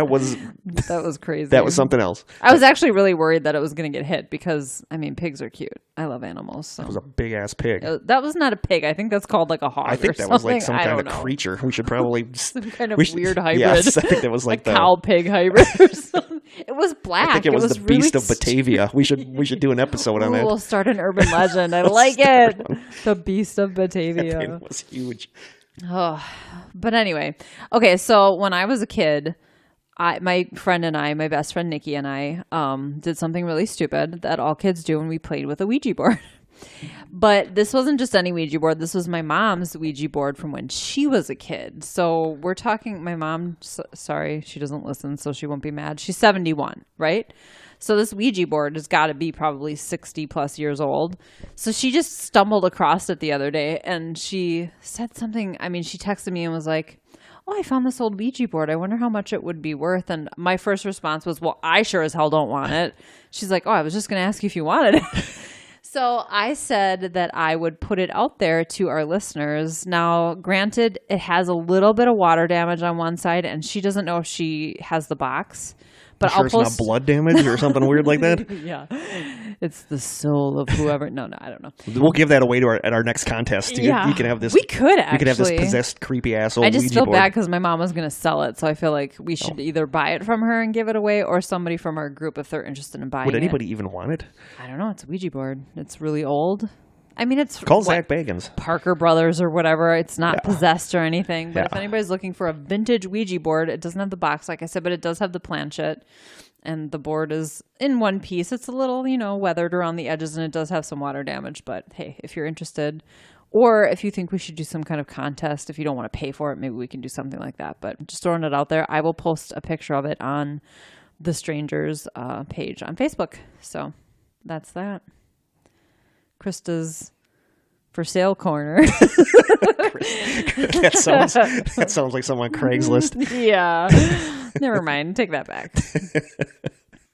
was crazy. That was something else. I was actually really worried that it was going to get hit because, pigs are cute. I love animals. So. It was a big ass pig. That was not a pig. I think that's called like a hog. I think that was like some kind of creature. We should probably some kind of weird hybrid. Yes, I think that was like the cow pig hybrid or something. It was black. I think it was the really beast of Batavia. We should do an episode on that. We'll start an urban legend. I like it. The beast of Batavia. That was huge. Oh, but anyway, okay. So when I was a kid, my best friend Nikki and I, did something really stupid that all kids do when we played with a Ouija board. But this wasn't just any Ouija board. This was my mom's Ouija board from when she was a kid. So we're talking. My mom, sorry, she doesn't listen, so she won't be mad. She's 71, right? So this Ouija board has got to be probably 60 plus years old. So she just stumbled across it the other day and she said something. She texted me and was like, "Oh, I found this old Ouija board. I wonder how much it would be worth." And my first response was, "Well, I sure as hell don't want it." She's like, "Oh, I was just going to ask you if you wanted it." So I said that I would put it out there to our listeners. Now, granted, it has a little bit of water damage on one side and she doesn't know if she has the box. But I'll post... it's not blood damage or something weird like that? Yeah. It's the soul of whoever. No, I don't know. We'll give that away at our next contest. You can have this. We could actually. You can have this possessed, creepy ass old Ouija board. I just feel bad because my mom was going to sell it. So I feel like we should either buy it from her and give it away or somebody from our group if they're interested in buying it. Would anybody even want it? I don't know. It's a Ouija board. It's really old. It's call Zach Bagans. Parker Brothers or whatever. It's not possessed or anything. But if anybody's looking for a vintage Ouija board, it doesn't have the box, like I said, but it does have the planchette. And the board is in one piece. It's a little, weathered around the edges, and it does have some water damage. But hey, if you're interested, or if you think we should do some kind of contest, if you don't want to pay for it, maybe we can do something like that. But just throwing it out there, I will post a picture of it on the Strangers page on Facebook. So that's that. Krista's for sale corner. that sounds like someone on Craigslist. Yeah. Never mind. Take that back.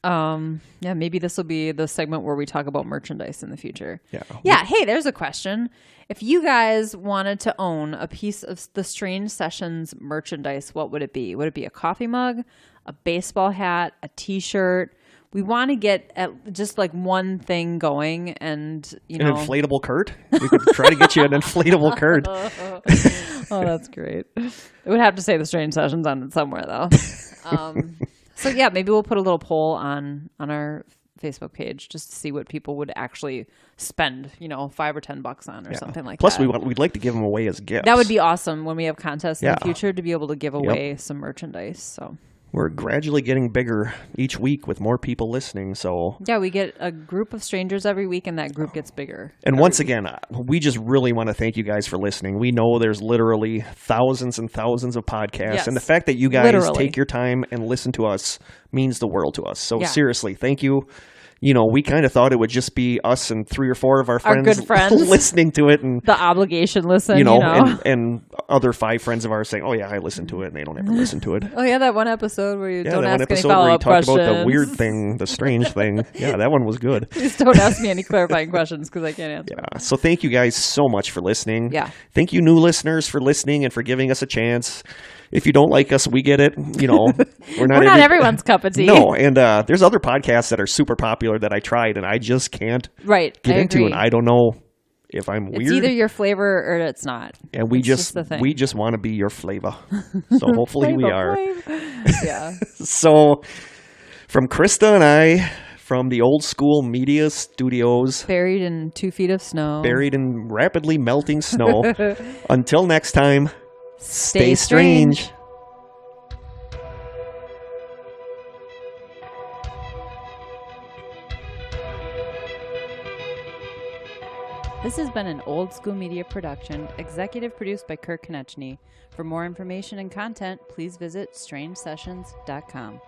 Yeah, maybe this will be the segment where we talk about merchandise in the future. Yeah. Yeah. Hey, there's a question. If you guys wanted to own a piece of the Strange Sessions merchandise, what would it be? Would it be a coffee mug, a baseball hat, a t-shirt? We want to get at just like one thing going, and an inflatable Kurt. We could try to get you an inflatable Kurt. Oh, that's great. It would have to say the Strange Sessions on it somewhere, though. So yeah, maybe we'll put a little poll on our Facebook page just to see what people would actually spend, $5 or $10 on or something like Plus, that. Plus, we'd like to give them away as gifts. That would be awesome when we have contests in the future to be able to give away some merchandise. So we're gradually getting bigger each week with more people listening. So yeah, we get a group of strangers every week, and that group gets bigger. And once again, we just really want to thank you guys for listening. We know there's literally thousands and thousands of podcasts, and the fact that you guys take your time and listen to us means the world to us. So seriously, thank you. We kind of thought it would just be us and 3 or 4 of our good friends listening to it, and the obligation listen, and other 5 friends of ours saying, "Oh yeah, I listened to it," and they don't ever listen to it. Oh yeah, that one episode where you don't ask any where you follow-up questions. talked about the weird thing, the strange thing. Yeah, that one was good. Please don't ask me any clarifying questions because I can't answer. Yeah. So thank you guys so much for listening. Yeah. Thank you, new listeners, for listening and for giving us a chance. If you don't like us, we get it. We're not everyone's cup of tea. No, and there's other podcasts that are super popular that I tried and I just can't get into, and I don't know if I'm weird. It's either your flavor or it's not. And we just want to be your flavor. So hopefully we are. Yeah. So from Krista and I, from the Old School Media Studios, buried in 2 feet of snow, buried in rapidly melting snow. Until next time. Stay strange. This has been an Old School Media production, executive produced by Kirk Konechny. For more information and content, please visit strangesessions.com.